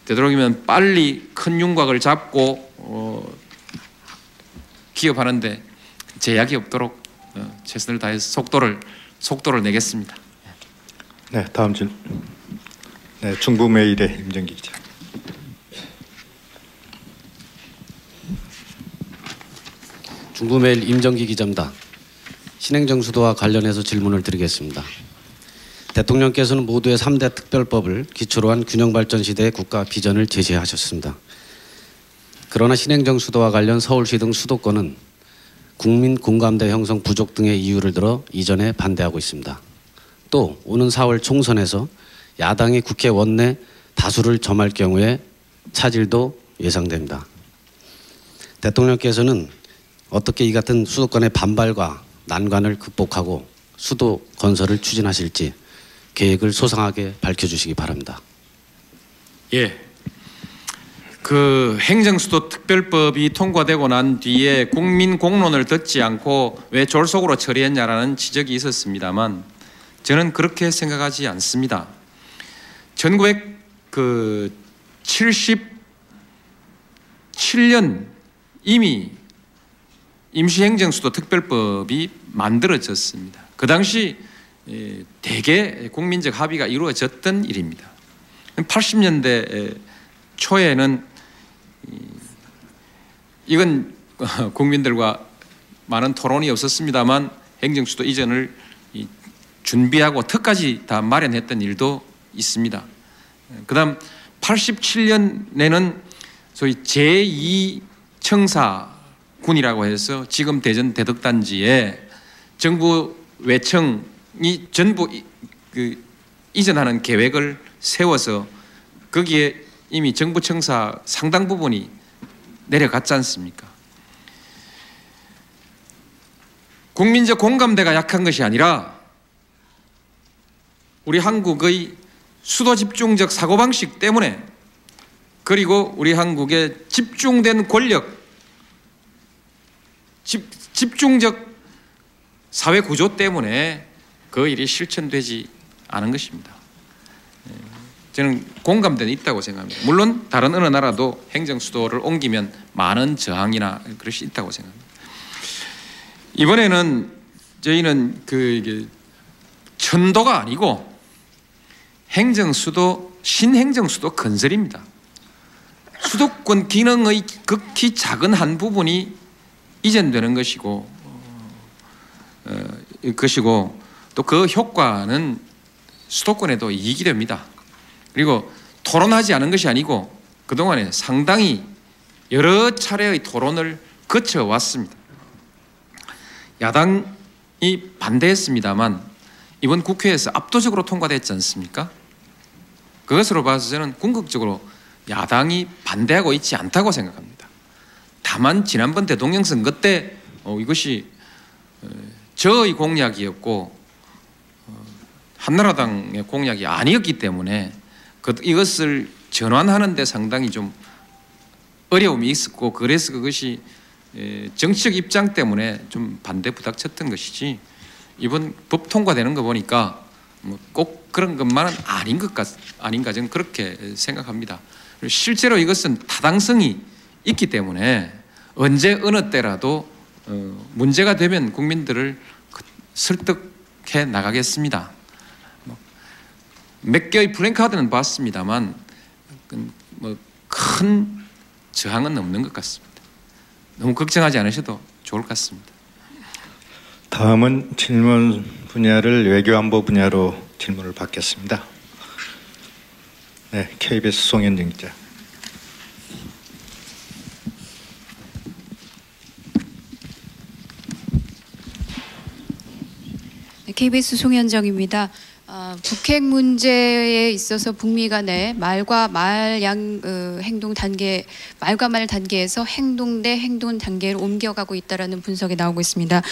되도록이면 빨리 큰 윤곽을 잡고 기업하는데 제약이 없도록 최선을 다해서 속도를 내겠습니다. 네, 다음 질문. 네, 중부메일의 임정기 기자. 중부메일 임정기 기자입니다. 신행정 수도와 관련해서 질문을 드리겠습니다. 대통령께서는 모두의 3대 특별법을 기초로 한 균형발전 시대의 국가 비전을 제시하셨습니다. 그러나 신행정 수도와 관련 서울시 등 수도권은 국민 공감대 형성 부족 등의 이유를 들어 이전에 반대하고 있습니다. 또 오는 4월 총선에서 야당이 국회 원내 다수를 점할 경우에 차질도 예상됩니다. 대통령께서는 어떻게 이 같은 수도권의 반발과 난관을 극복하고 수도 건설을 추진하실지 계획을 소상하게 밝혀주시기 바랍니다. 예, 그 행정수도 특별법이 통과되고 난 뒤에 국민 공론을 듣지 않고 왜 졸속으로 처리했냐라는 지적이 있었습니다만 저는 그렇게 생각하지 않습니다. 1977년 이미 임시행정수도 특별법이 만들어졌습니다. 그 당시 대개 국민적 합의가 이루어졌던 일입니다. 80년대 초에는 이건 국민들과 많은 토론이 없었습니다만 행정수도 이전을 준비하고 특까지 다 마련했던 일도 있습니다. 그 다음 87년에는 소위 제2청사군이라고 해서 지금 대전 대덕단지에 정부 외청이 전부 이전하는 계획을 세워서 거기에 이미 정부 청사 상당 부분이 내려갔지 않습니까? 국민적 공감대가 약한 것이 아니라 우리 한국의 수도 집중적 사고방식 때문에 그리고 우리 한국의 집중된 권력, 집중적 사회 구조 때문에 그 일이 실천되지 않은 것입니다. 저는 공감대는 있다고 생각합니다. 물론 다른 어느 나라도 행정수도를 옮기면 많은 저항이나 그것이 있다고 생각합니다. 이번에는 저희는 이게 천도가 아니고 행정수도, 신행정수도 건설입니다. 수도권 기능의 극히 작은 한 부분이 이전되는 것이고 또 그 효과는 수도권에도 이익이 됩니다. 그리고 토론하지 않은 것이 아니고 그동안에 상당히 여러 차례의 토론을 거쳐왔습니다. 야당이 반대했습니다만 이번 국회에서 압도적으로 통과됐지 않습니까? 그것으로 봐서 저는 궁극적으로 야당이 반대하고 있지 않다고 생각합니다. 다만 지난번 대통령 선거 때 이것이 저의 공약이었고 한나라당의 공약이 아니었기 때문에 이것을 전환하는 데 상당히 좀 어려움이 있었고 그래서 그것이 정치적 입장 때문에 좀 반대 부닥쳤던 것이지 이번 법 통과되는 거 보니까 꼭 그런 것만은 아닌가 저는 그렇게 생각합니다. 실제로 이것은 타당성이 있기 때문에 언제 어느 때라도 문제가 되면 국민들을 설득해 나가겠습니다. 몇 개의 플랜카드는 봤습니다만 큰 저항은 없는 것 같습니다. 너무 걱정하지 않으셔도 좋을 것 같습니다. 다음은 질문 분야를 외교안보 분야로 질문을 받겠습니다. 네, KBS 송현정 기자. 네, KBS 송현정입니다. 북핵 문제에 있어서 북미 간의 말과 말 단계에서 행동 대 행동 단계로 옮겨가고 있다라는 분석이 나오고 있습니다.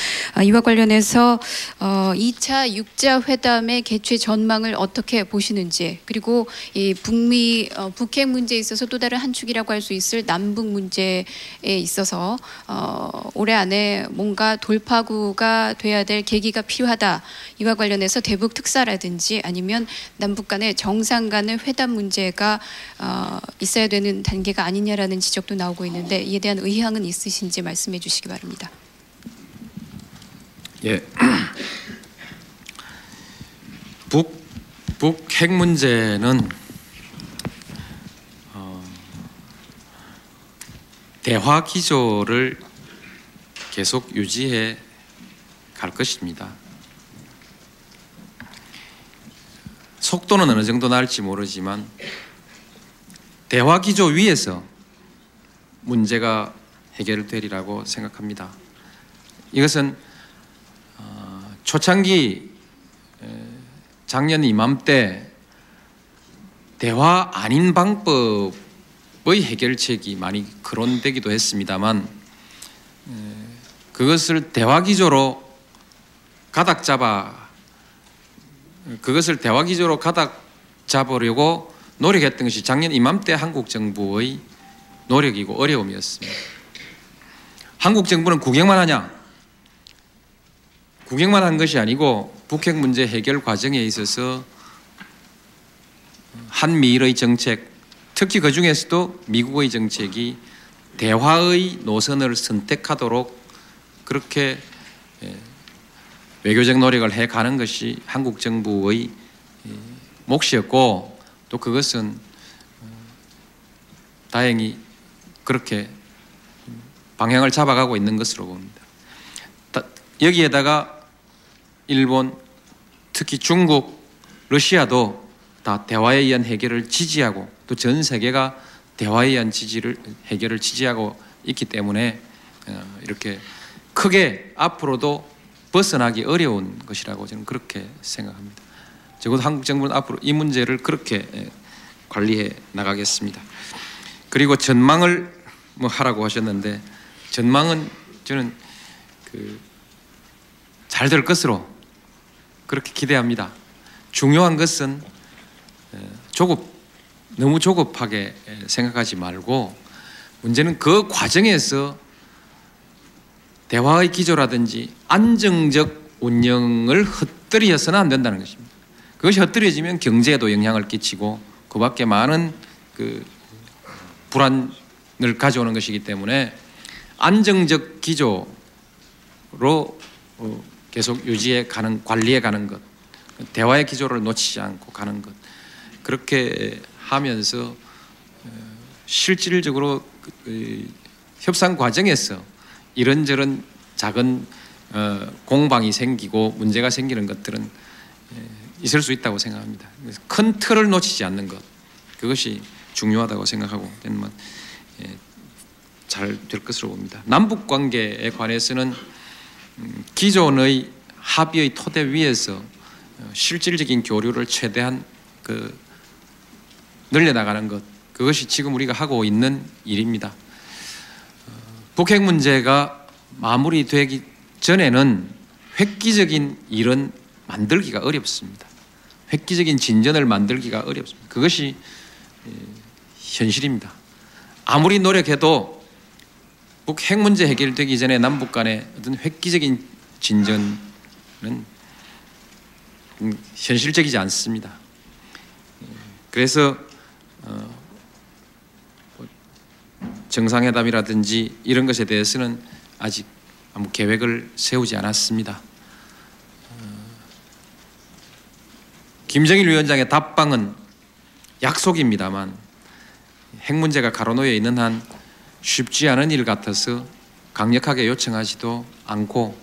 이와 관련해서 2차 6자 회담의 개최 전망을 어떻게 보시는지, 그리고 이 북핵 문제에 있어서 또 다른 한 축이라고 할 수 있을 남북 문제에 있어서 올해 안에 뭔가 돌파구가 돼야 될 계기가 필요하다. 이와 관련해서 대북 특사라든지 아니면 남북 간의 정상 간의 회담 문제가 있어야 되는 단계가 아니냐라는 지적도 나오고 있는데, 이에 대한 의향은 있으신지 말씀해 주시기 바랍니다. 예. 북핵 문제는 대화 기조를 계속 유지해 갈 것입니다. 속도는 어느 정도 날지 모르지만 대화 기조 위에서 문제가 해결되리라고 생각합니다. 이것은 초창기 작년 이맘때 대화 아닌 방법의 해결책이 많이 거론되기도 했습니다만, 그것을 대화 기조로 가닥 잡으려고 노력했던 것이 작년 이맘때 한국 정부의 노력이고 어려움이었습니다. 한국 정부는 구경만 하냐? 구경만 한 것이 아니고 북핵 문제 해결 과정에 있어서 한미일의 정책, 특히 그 중에서도 미국의 정책이 대화의 노선을 선택하도록 그렇게 외교적 노력을 해가는 것이 한국 정부의 몫이었고, 또 그것은 다행히 그렇게 방향을 잡아가고 있는 것으로 봅니다. 여기에다가 일본, 특히 중국, 러시아도 다 대화에 의한 해결을 지지하고, 또 전 세계가 대화에 의한 해결을 지지하고 있기 때문에 이렇게 크게 앞으로도 벗어나기 어려운 것이라고 저는 그렇게 생각합니다. 적어도 한국 정부는 앞으로 이 문제를 그렇게 관리해 나가겠습니다. 그리고 전망을 하라고 하셨는데, 전망은 저는 잘 될 것으로 그렇게 기대합니다. 중요한 것은 너무 조급하게 생각하지 말고, 문제는 그 과정에서 대화의 기조라든지 안정적 운영을 헛들여서는 안 된다는 것입니다. 그것이 헛들여지면 경제에도 영향을 끼치고 그 밖에 많은 불안을 가져오는 것이기 때문에 안정적 기조로 계속 유지해 가는, 관리해 가는 것, 대화의 기조를 놓치지 않고 가는 것, 그렇게 하면서 실질적으로 협상 과정에서 이런저런 작은 공방이 생기고 문제가 생기는 것들은 있을 수 있다고 생각합니다. 큰 틀을 놓치지 않는 것, 그것이 중요하다고 생각하고 잘 될 것으로 봅니다. 남북 관계에 관해서는 기존의 합의의 토대 위에서 실질적인 교류를 최대한 늘려나가는 것, 그것이 지금 우리가 하고 있는 일입니다. 북핵 문제가 마무리되기 전에는 획기적인 일은 만들기가 어렵습니다. 획기적인 진전을 만들기가 어렵습니다. 그것이 현실입니다. 아무리 노력해도 북핵 문제 해결되기 전에 남북 간의 어떤 획기적인 진전은 현실적이지 않습니다. 그래서 정상회담이라든지 이런 것에 대해서는 아직 아무 계획을 세우지 않았습니다. 김정일 위원장의 답방은 약속입니다만 핵 문제가 가로놓여 있는 한 쉽지 않은 일 같아서 강력하게 요청하지도 않고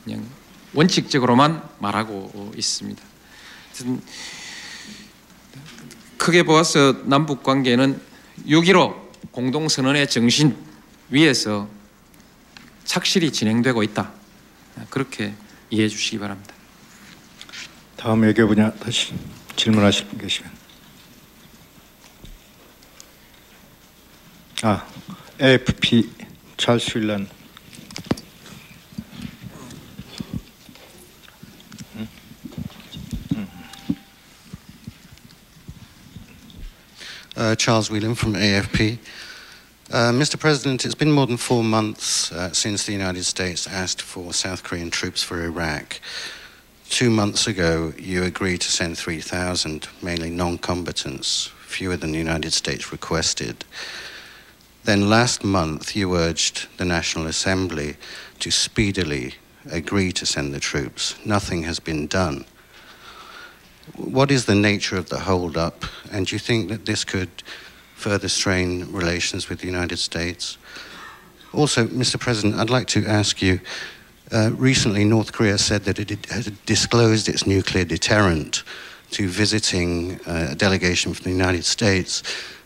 그냥 원칙적으로만 말하고 있습니다. 크게 보아서 남북 관계는 6.15 공동선언의 정신 위에서 착실히 진행되고 있다. 그렇게 이해해 주시기 바랍니다. 다음 외교 분야 다시 질문하실 분 계시면. AFP 찰스 윌런. Charles Whelan from AFP. Mr. President, it's been more than 4 months since the United States asked for South Korean troops for Iraq. 2 months ago, you agreed to send 3,000, mainly non-combatants, fewer than the United States requested. Then last month, you urged the National Assembly to speedily agree to send the troops. Nothing has been done. What is the nature of the hold-up, and do you think that this could further strain relations with the United States? Also, Mr. President, I'd like to ask you, recently North Korea said that it had disclosed its nuclear deterrent to visiting a delegation from the United States.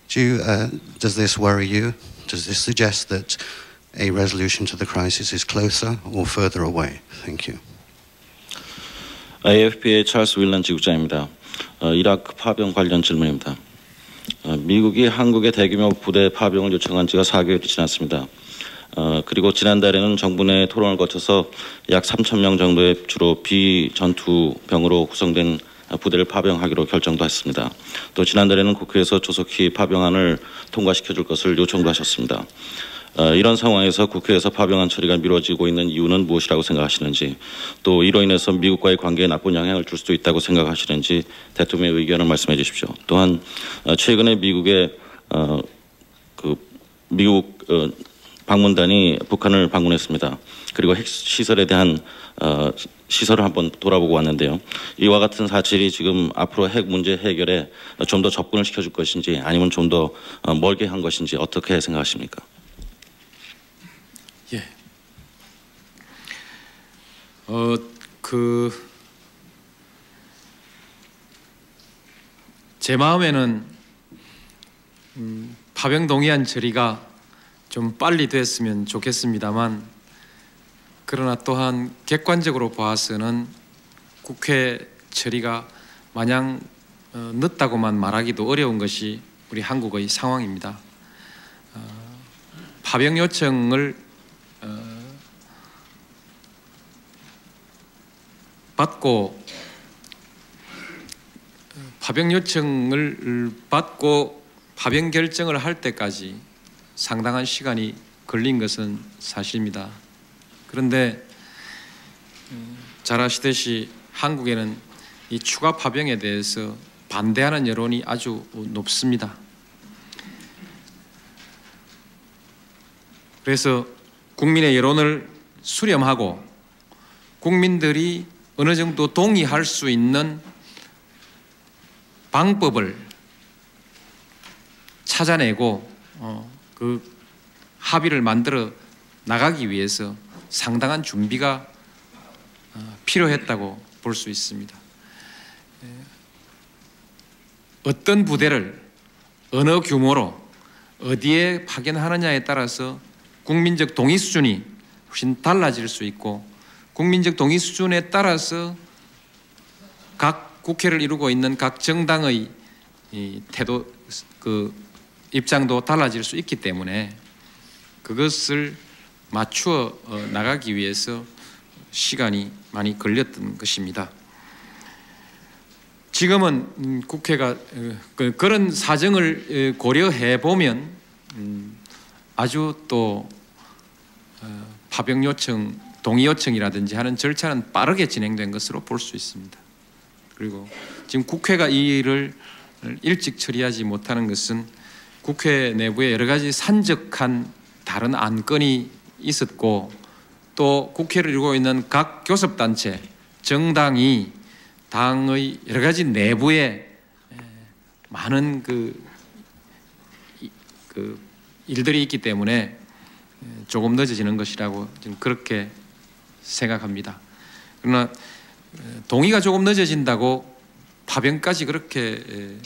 Does this worry you? Does this suggest that a resolution to the crisis is closer or further away? Thank you. AFP의 찰스 윌런 지국장입니다. 이라크 파병 관련 질문입니다. 미국이 한국의 대규모 부대 파병을 요청한 지가 4개월이 지났습니다. 그리고 지난달에는 정부 내 토론을 거쳐서 약 3,000명 정도의 주로 비전투병으로 구성된 부대를 파병하기로 결정도 했습니다. 또 지난달에는 국회에서 조속히 파병안을 통과시켜 줄 것을 요청도 하셨습니다. 이런 상황에서 국회에서 파병안 처리가 미뤄지고 있는 이유는 무엇이라고 생각하시는지, 또 이로 인해서 미국과의 관계에 나쁜 영향을 줄 수도 있다고 생각하시는지 대통령의 의견을 말씀해 주십시오. 또한 최근에 미국의 미국 방문단이 북한을 방문했습니다. 그리고 핵 시설에 대한 시설을 한번 돌아보고 왔는데요. 이와 같은 사실이 지금 앞으로 핵 문제 해결에 좀 더 접근을 시켜줄 것인지, 아니면 좀 더 멀게 한 것인지 어떻게 생각하십니까? 예. 제 마음에는 파병 동의안 처리가 좀 빨리 됐으면 좋겠습니다만, 그러나 또한 객관적으로 봐서는 국회 처리가 마냥 늦다고만 말하기도 어려운 것이 우리 한국의 상황입니다. 파병 요청을 받고 파병 결정을 할 때까지 상당한 시간이 걸린 것은 사실입니다. 그런데 잘 아시듯이 한국에는 이 추가 파병에 대해서 반대하는 여론이 아주 높습니다. 그래서 국민의 여론을 수렴하고 국민들이 어느 정도 동의할 수 있는 방법을 찾아내고 그 합의를 만들어 나가기 위해서 상당한 준비가 필요했다고 볼 수 있습니다. 어떤 부대를 어느 규모로 어디에 파견하느냐에 따라서 국민적 동의 수준이 훨씬 달라질 수 있고, 국민적 동의 수준에 따라서 각 국회를 이루고 있는 각 정당의 태도, 입장도 달라질 수 있기 때문에 그것을 맞추어 나가기 위해서 시간이 많이 걸렸던 것입니다. 지금은 국회가 그런 사정을 고려해 보면 아주 또 파병 요청, 동의 요청이라든지 하는 절차는 빠르게 진행된 것으로 볼 수 있습니다. 그리고 지금 국회가 이 일을 일찍 처리하지 못하는 것은 국회 내부에 여러 가지 산적한 다른 안건이 있었고 또 국회를 이루고 있는 각 교섭단체, 정당이 당의 여러 가지 내부에 많은 그 일들이 있기 때문에 조금 늦어지는 것이라고 지금 그렇게 생각합니다. 그러나 동의가 조금 늦어진다고 파병까지 그렇게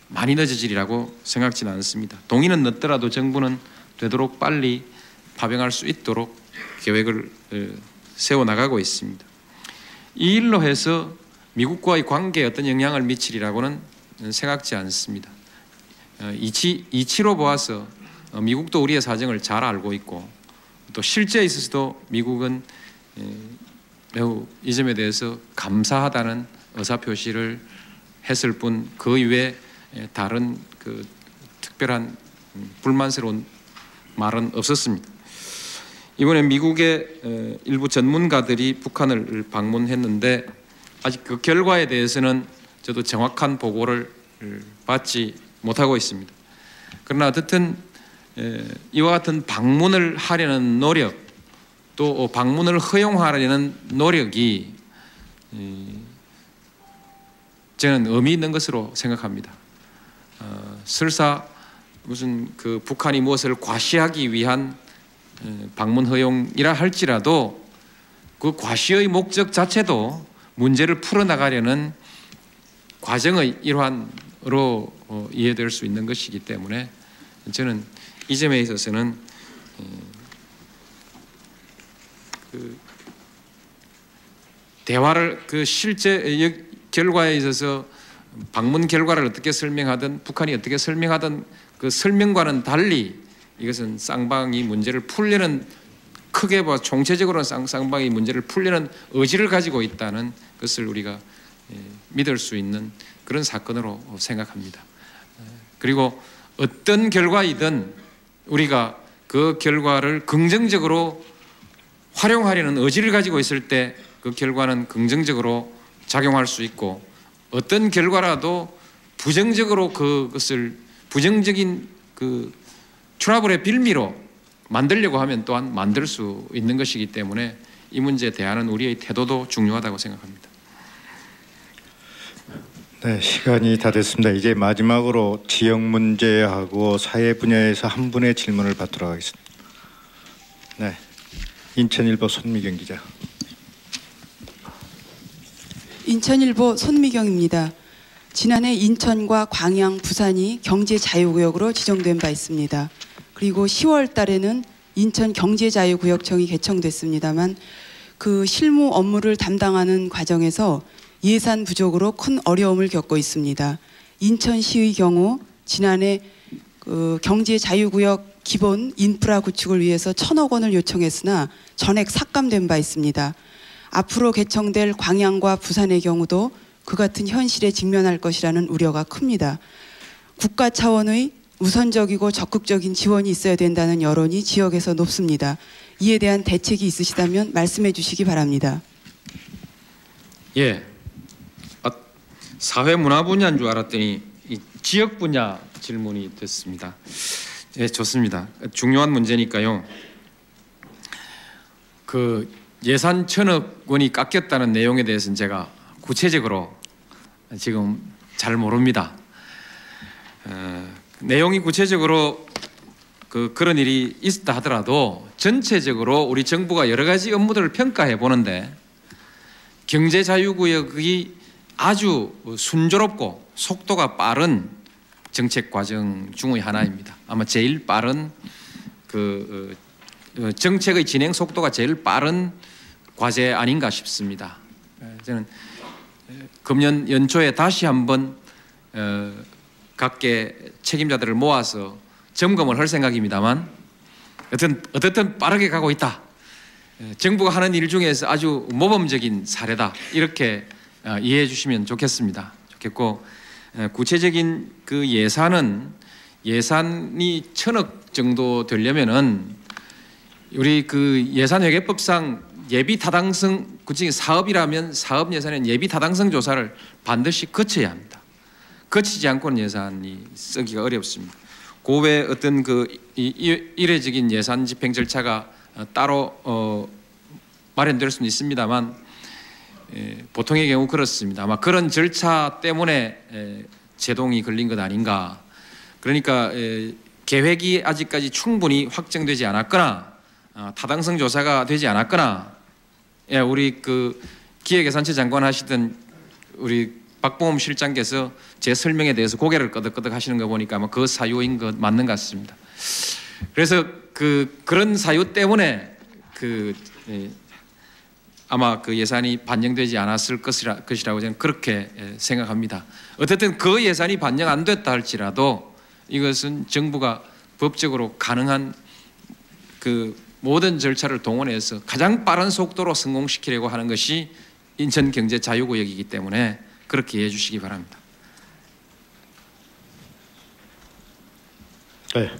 많이 늦어지리라고 생각지는 않습니다. 동의는 늦더라도 정부는 되도록 빨리 파병할 수 있도록 계획을 세워나가고 있습니다. 이 일로 해서 미국과의 관계에 어떤 영향을 미치리라고는 생각지 않습니다. 이치로 보아서 미국도 우리의 사정을 잘 알고 있고 또 실제에 있어서도 미국은 매우 이 점에 대해서 감사하다는 의사표시를 했을 뿐 그 이외에 다른 그 특별한 불만스러운 말은 없었습니다. 이번에 미국의 일부 전문가들이 북한을 방문했는데 아직 그 결과에 대해서는 저도 정확한 보고를 받지 못하고 있습니다. 그러나 어쨌든 이와 같은 방문을 하려는 노력 또 방문을 허용하려는 노력이 저는 의미 있는 것으로 생각합니다. 설사 무슨 그 북한이 무엇을 과시하기 위한 방문 허용이라 할지라도 그 과시의 목적 자체도 문제를 풀어나가려는 과정의 일환으로 이해될 수 있는 것이기 때문에 저는 이 점에 있어서는 그 대화를 그 실제 결과에 있어서 방문 결과를 어떻게 설명하든 북한이 어떻게 설명하든 그 설명과는 달리 이것은 쌍방이 문제를 풀려는 크게 봐 총체적으로는 쌍방이 문제를 풀려는 의지를 가지고 있다는 것을 우리가 믿을 수 있는 그런 사건으로 생각합니다. 그리고 어떤 결과이든 우리가 그 결과를 긍정적으로 활용하려는 의지를 가지고 있을 때 그 결과는 긍정적으로 작용할 수 있고 어떤 결과라도 부정적으로 그것을 부정적인 그 트러블의 빌미로 만들려고 하면 또한 만들 수 있는 것이기 때문에 이 문제에 대하는 우리의 태도도 중요하다고 생각합니다. 네, 시간이 다 됐습니다. 이제 마지막으로 지역 문제하고 사회 분야에서 한 분의 질문을 받도록 하겠습니다. 네, 인천일보 손미경 기자. 인천일보 손미경입니다. 지난해 인천과 광양, 부산이 경제 자유구역으로 지정된 바 있습니다. 그리고 10월 달에는 인천 경제자유구역청이 개청됐습니다만 그 실무 업무를 담당하는 과정에서 예산 부족으로 큰 어려움을 겪고 있습니다. 인천시의 경우 지난해 그 경제자유구역 기본 인프라 구축을 위해서 1,000억 원을 요청했으나 전액 삭감된 바 있습니다. 앞으로 개청될 광양과 부산의 경우도 그 같은 현실에 직면할 것이라는 우려가 큽니다. 국가 차원의 우선적이고 적극적인 지원이 있어야 된다는 여론이 지역에서 높습니다. 이에 대한 대책이 있으시다면 말씀해 주시기 바랍니다. 예, 사회문화 분야인 줄 알았더니 이 지역 분야 질문이 됐습니다. 예, 좋습니다. 중요한 문제니까요. 그 예산 1,000억 원이 깎였다는 내용에 대해서는 제가 구체적으로 지금 잘 모릅니다. 내용이 구체적으로 그런 일이 있었다 하더라도 전체적으로 우리 정부가 여러 가지 업무들을 평가해 보는데 경제자유구역이 아주 순조롭고 속도가 빠른 정책 과정 중의 하나입니다. 아마 제일 빠른 그 정책의 진행 속도가 제일 빠른 과제 아닌가 싶습니다. 저는 금년 연초에 다시 한번 각계 책임자들을 모아서 점검을 할 생각입니다만 어쨌든 빠르게 가고 있다. 정부가 하는 일 중에서 아주 모범적인 사례다. 이렇게 이해해 주시면 좋겠고 구체적인 그 예산이 1,000억 정도 되려면은 우리 그 예산회계법상 예비 타당성 구체적인 사업이라면 사업 예산은 예비 타당성 조사를 반드시 거쳐야 합니다. 거치지 않고는 예산이 쓰기가 어렵습니다. 고외 어떤 그 이례적인 예산 집행 절차가 따로 마련될 수는 있습니다만 보통의 경우 그렇습니다. 아마 그런 절차 때문에 제동이 걸린 것 아닌가. 그러니까 계획이 아직까지 충분히 확정되지 않았거나 타당성 조사가 되지 않았거나, 우리 그 기획예산처 장관 하시던 우리 박봉흠 실장께서 제 설명에 대해서 고개를 끄덕끄덕 하시는 거 보니까 아마 그 사유인 것 맞는 것 같습니다. 그래서 그런 사유 때문에 아마 그 예산이 반영되지 않았을 것이라고 저는 그렇게 생각합니다. 어쨌든 그 예산이 반영 안 됐다 할지라도 이것은 정부가 법적으로 가능한 그 모든 절차를 동원해서 가장 빠른 속도로 성공시키려고 하는 것이 인천경제자유구역이기 때문에 그렇게 이해해 주시기 바랍니다. 네,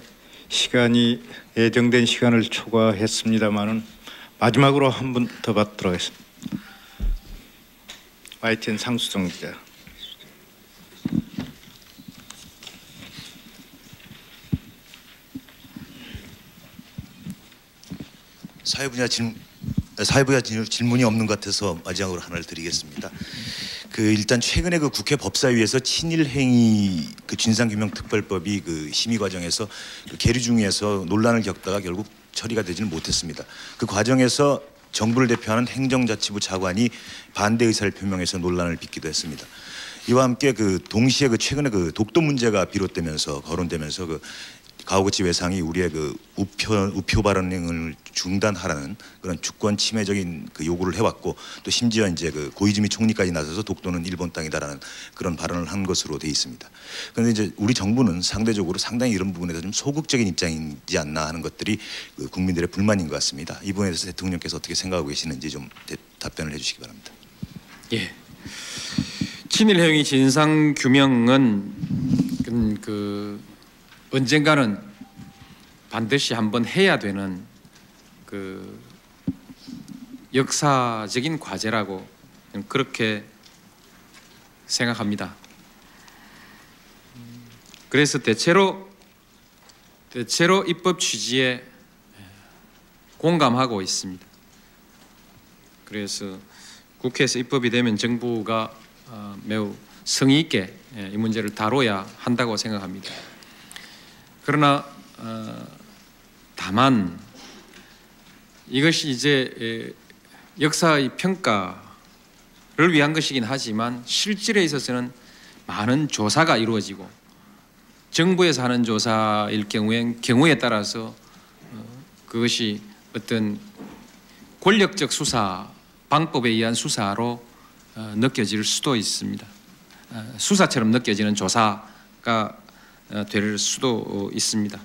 시간이 예정된 시간을 초과했습니다만은 마지막으로 한 분 더 받도록 하겠습니다. YTN 상수정 기자. 사회부야 질문이 없는 것 같아서 마지막으로 하나를 드리겠습니다. 일단 최근에 그 국회 법사위에서 친일행위 진상규명특별법이 그 심의 과정에서 계류 중에서 논란을 겪다가 결국 처리가 되지는 못했습니다. 그 과정에서 정부를 대표하는 행정자치부 차관이 반대 의사를 표명해서 논란을 빚기도 했습니다. 이와 함께 동시에 최근에 독도 문제가 비롯되면서 거론되면서 가오구치 외상이 우리의 우표 발언을 중단하라는 그런 주권 침해적인 요구를 해왔고, 또 심지어 이제 고이즈미 총리까지 나서서 독도는 일본 땅이다라는 그런 발언을 한 것으로 돼 있습니다. 그런데 이제 우리 정부는 상대적으로 상당히 이런 부분에 대해서 좀 소극적인 입장이지 않나 하는 것들이 국민들의 불만인 것 같습니다. 이 부분에 대해서 대통령께서 어떻게 생각하고 계시는지 좀 답변을 해주시기 바랍니다. 예. 친일행위 진상 규명은 언젠가는 반드시 한번 해야 되는 역사적인 과제라고 그렇게 생각합니다. 그래서 대체로 입법 취지에 공감하고 있습니다. 그래서 국회에서 입법이 되면 정부가 매우 성의 있게 이 문제를 다뤄야 한다고 생각합니다. 그러나 다만 이것이 이제 역사의 평가를 위한 것이긴 하지만 실질에 있어서는 많은 조사가 이루어지고 정부에서 하는 조사일 경우에 따라서 그것이 어떤 권력적 수사 방법에 의한 수사로 느껴질 수도 있습니다. 수사처럼 느껴지는 조사가 될 수도 있습니다.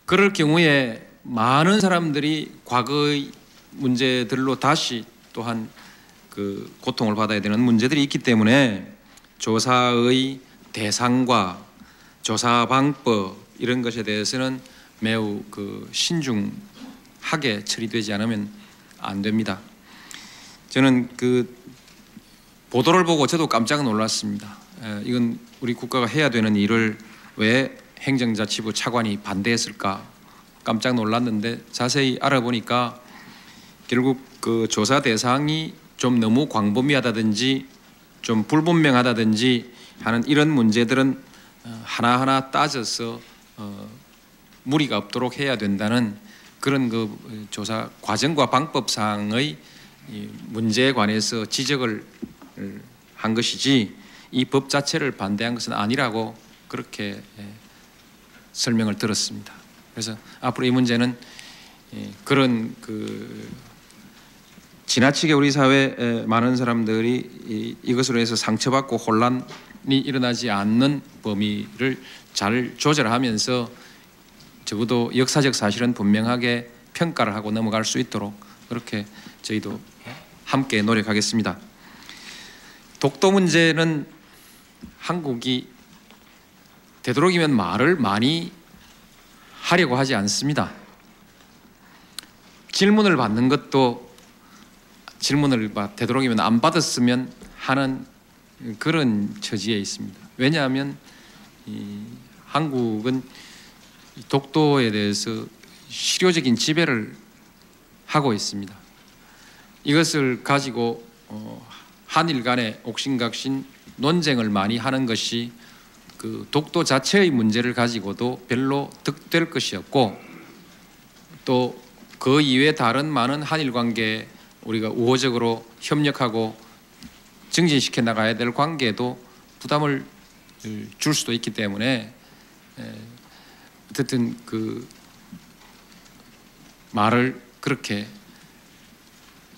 그럴 경우에 많은 사람들이 과거의 문제들로 다시 또한 고통을 받아야 되는 문제들이 있기 때문에 조사의 대상과 조사 방법 이런 것에 대해서는 매우 신중하게 처리되지 않으면 안 됩니다. 저는 보도를 보고 저도 깜짝 놀랐습니다. 이건 우리 국가가 해야 되는 일을 왜 행정자치부 차관이 반대했을까 깜짝 놀랐는데 자세히 알아보니까 결국 조사 대상이 좀 너무 광범위하다든지 좀 불분명하다든지 하는 이런 문제들은 하나하나 따져서 무리가 없도록 해야 된다는 그런 조사 과정과 방법상의 문제에 관해서 지적을 한 것이지 이 법 자체를 반대한 것은 아니라고 그렇게 설명을 들었습니다. 그래서 앞으로 이 문제는 그런 지나치게 우리 사회 많은 사람들이 이것으로 해서 상처받고 혼란이 일어나지 않는 범위를 잘 조절하면서 적어도 역사적 사실은 분명하게 평가를 하고 넘어갈 수 있도록 그렇게 저희도 함께 노력하겠습니다. 독도 문제는 한국이 되도록이면 말을 많이 하려고 하지 않습니다. 질문을 받는 것도 질문을 되도록이면 안 받았으면 하는 그런 처지에 있습니다. 왜냐하면 한국은 독도에 대해서 실효적인 지배를 하고 있습니다. 이것을 가지고 한일 간의 옥신각신 논쟁을 많이 하는 것이 그 독도 자체의 문제를 가지고도 별로 득될 것이 없고 또 그 이외에 다른 많은 한일 관계에 우리가 우호적으로 협력하고 증진시켜 나가야 될 관계에도 부담을 줄 수도 있기 때문에 어쨌든 그 말을 그렇게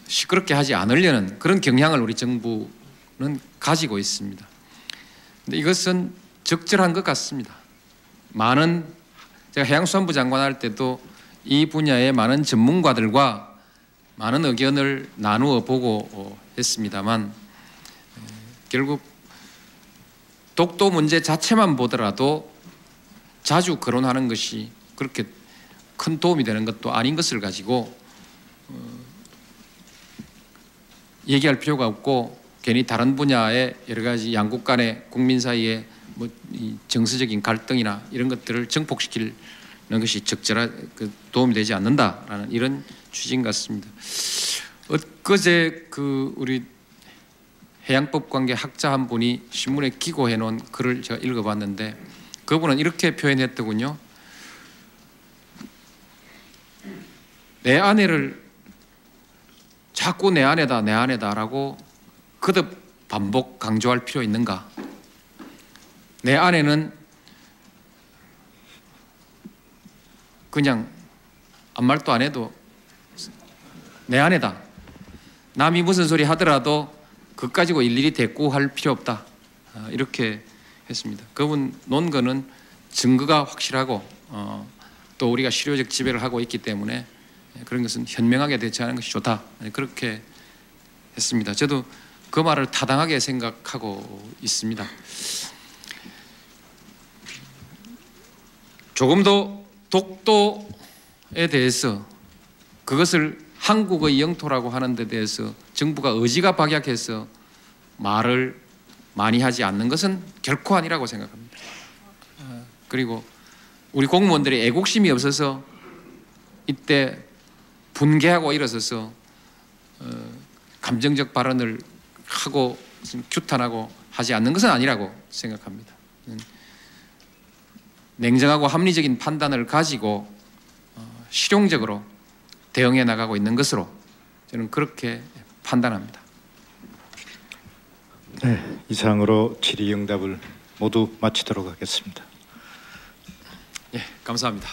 시끄럽게 하지 않으려는 그런 경향을 우리 정부는 가지고 있습니다. 근데 이것은 적절한 것 같습니다. 많은 제가 해양수산부 장관 할 때도 이 분야의 많은 전문가들과 많은 의견을 나누어 보고 했습니다만 결국 독도 문제 자체만 보더라도 자주 거론하는 것이 그렇게 큰 도움이 되는 것도 아닌 것을 가지고 얘기할 필요가 없고 괜히 다른 분야의 여러 가지 양국 간의 국민 사이에 뭐 정서적인 갈등이나 이런 것들을 증폭시키는 것이 적절한 도움이 되지 않는다라는 이런 취지인 것 같습니다. 엊그제 그 우리 해양법 관계 학자 한 분이 신문에 기고해 놓은 글을 제가 읽어봤는데 그분은 이렇게 표현했더군요. 내 아내를 자꾸 내 아내다라고 거듭 반복 강조할 필요 있는가? 내 아내는 그냥 아무 말도 안 해도 내 아내다. 남이 무슨 소리 하더라도 그것 가지고 일일이 대꾸할 필요 없다. 이렇게 했습니다. 그분 논거는 증거가 확실하고 또 우리가 실효적 지배를 하고 있기 때문에 그런 것은 현명하게 대처하는 것이 좋다. 그렇게 했습니다. 저도 그 말을 타당하게 생각하고 있습니다. 조금 더 독도에 대해서 그것을 한국의 영토라고 하는 데 대해서 정부가 의지가 박약해서 말을 많이 하지 않는 것은 결코 아니라고 생각합니다. 그리고 우리 공무원들이 애국심이 없어서 이때 분개하고 일어서서 감정적 발언을 하고 규탄하고 하지 않는 것은 아니라고 생각합니다. 냉정하고 합리적인 판단을 가지고 실용적으로 대응해 나가고 있는 것으로 저는 그렇게 판단합니다. 네, 이상으로 질의응답을 모두 마치도록 하겠습니다. 예, 감사합니다.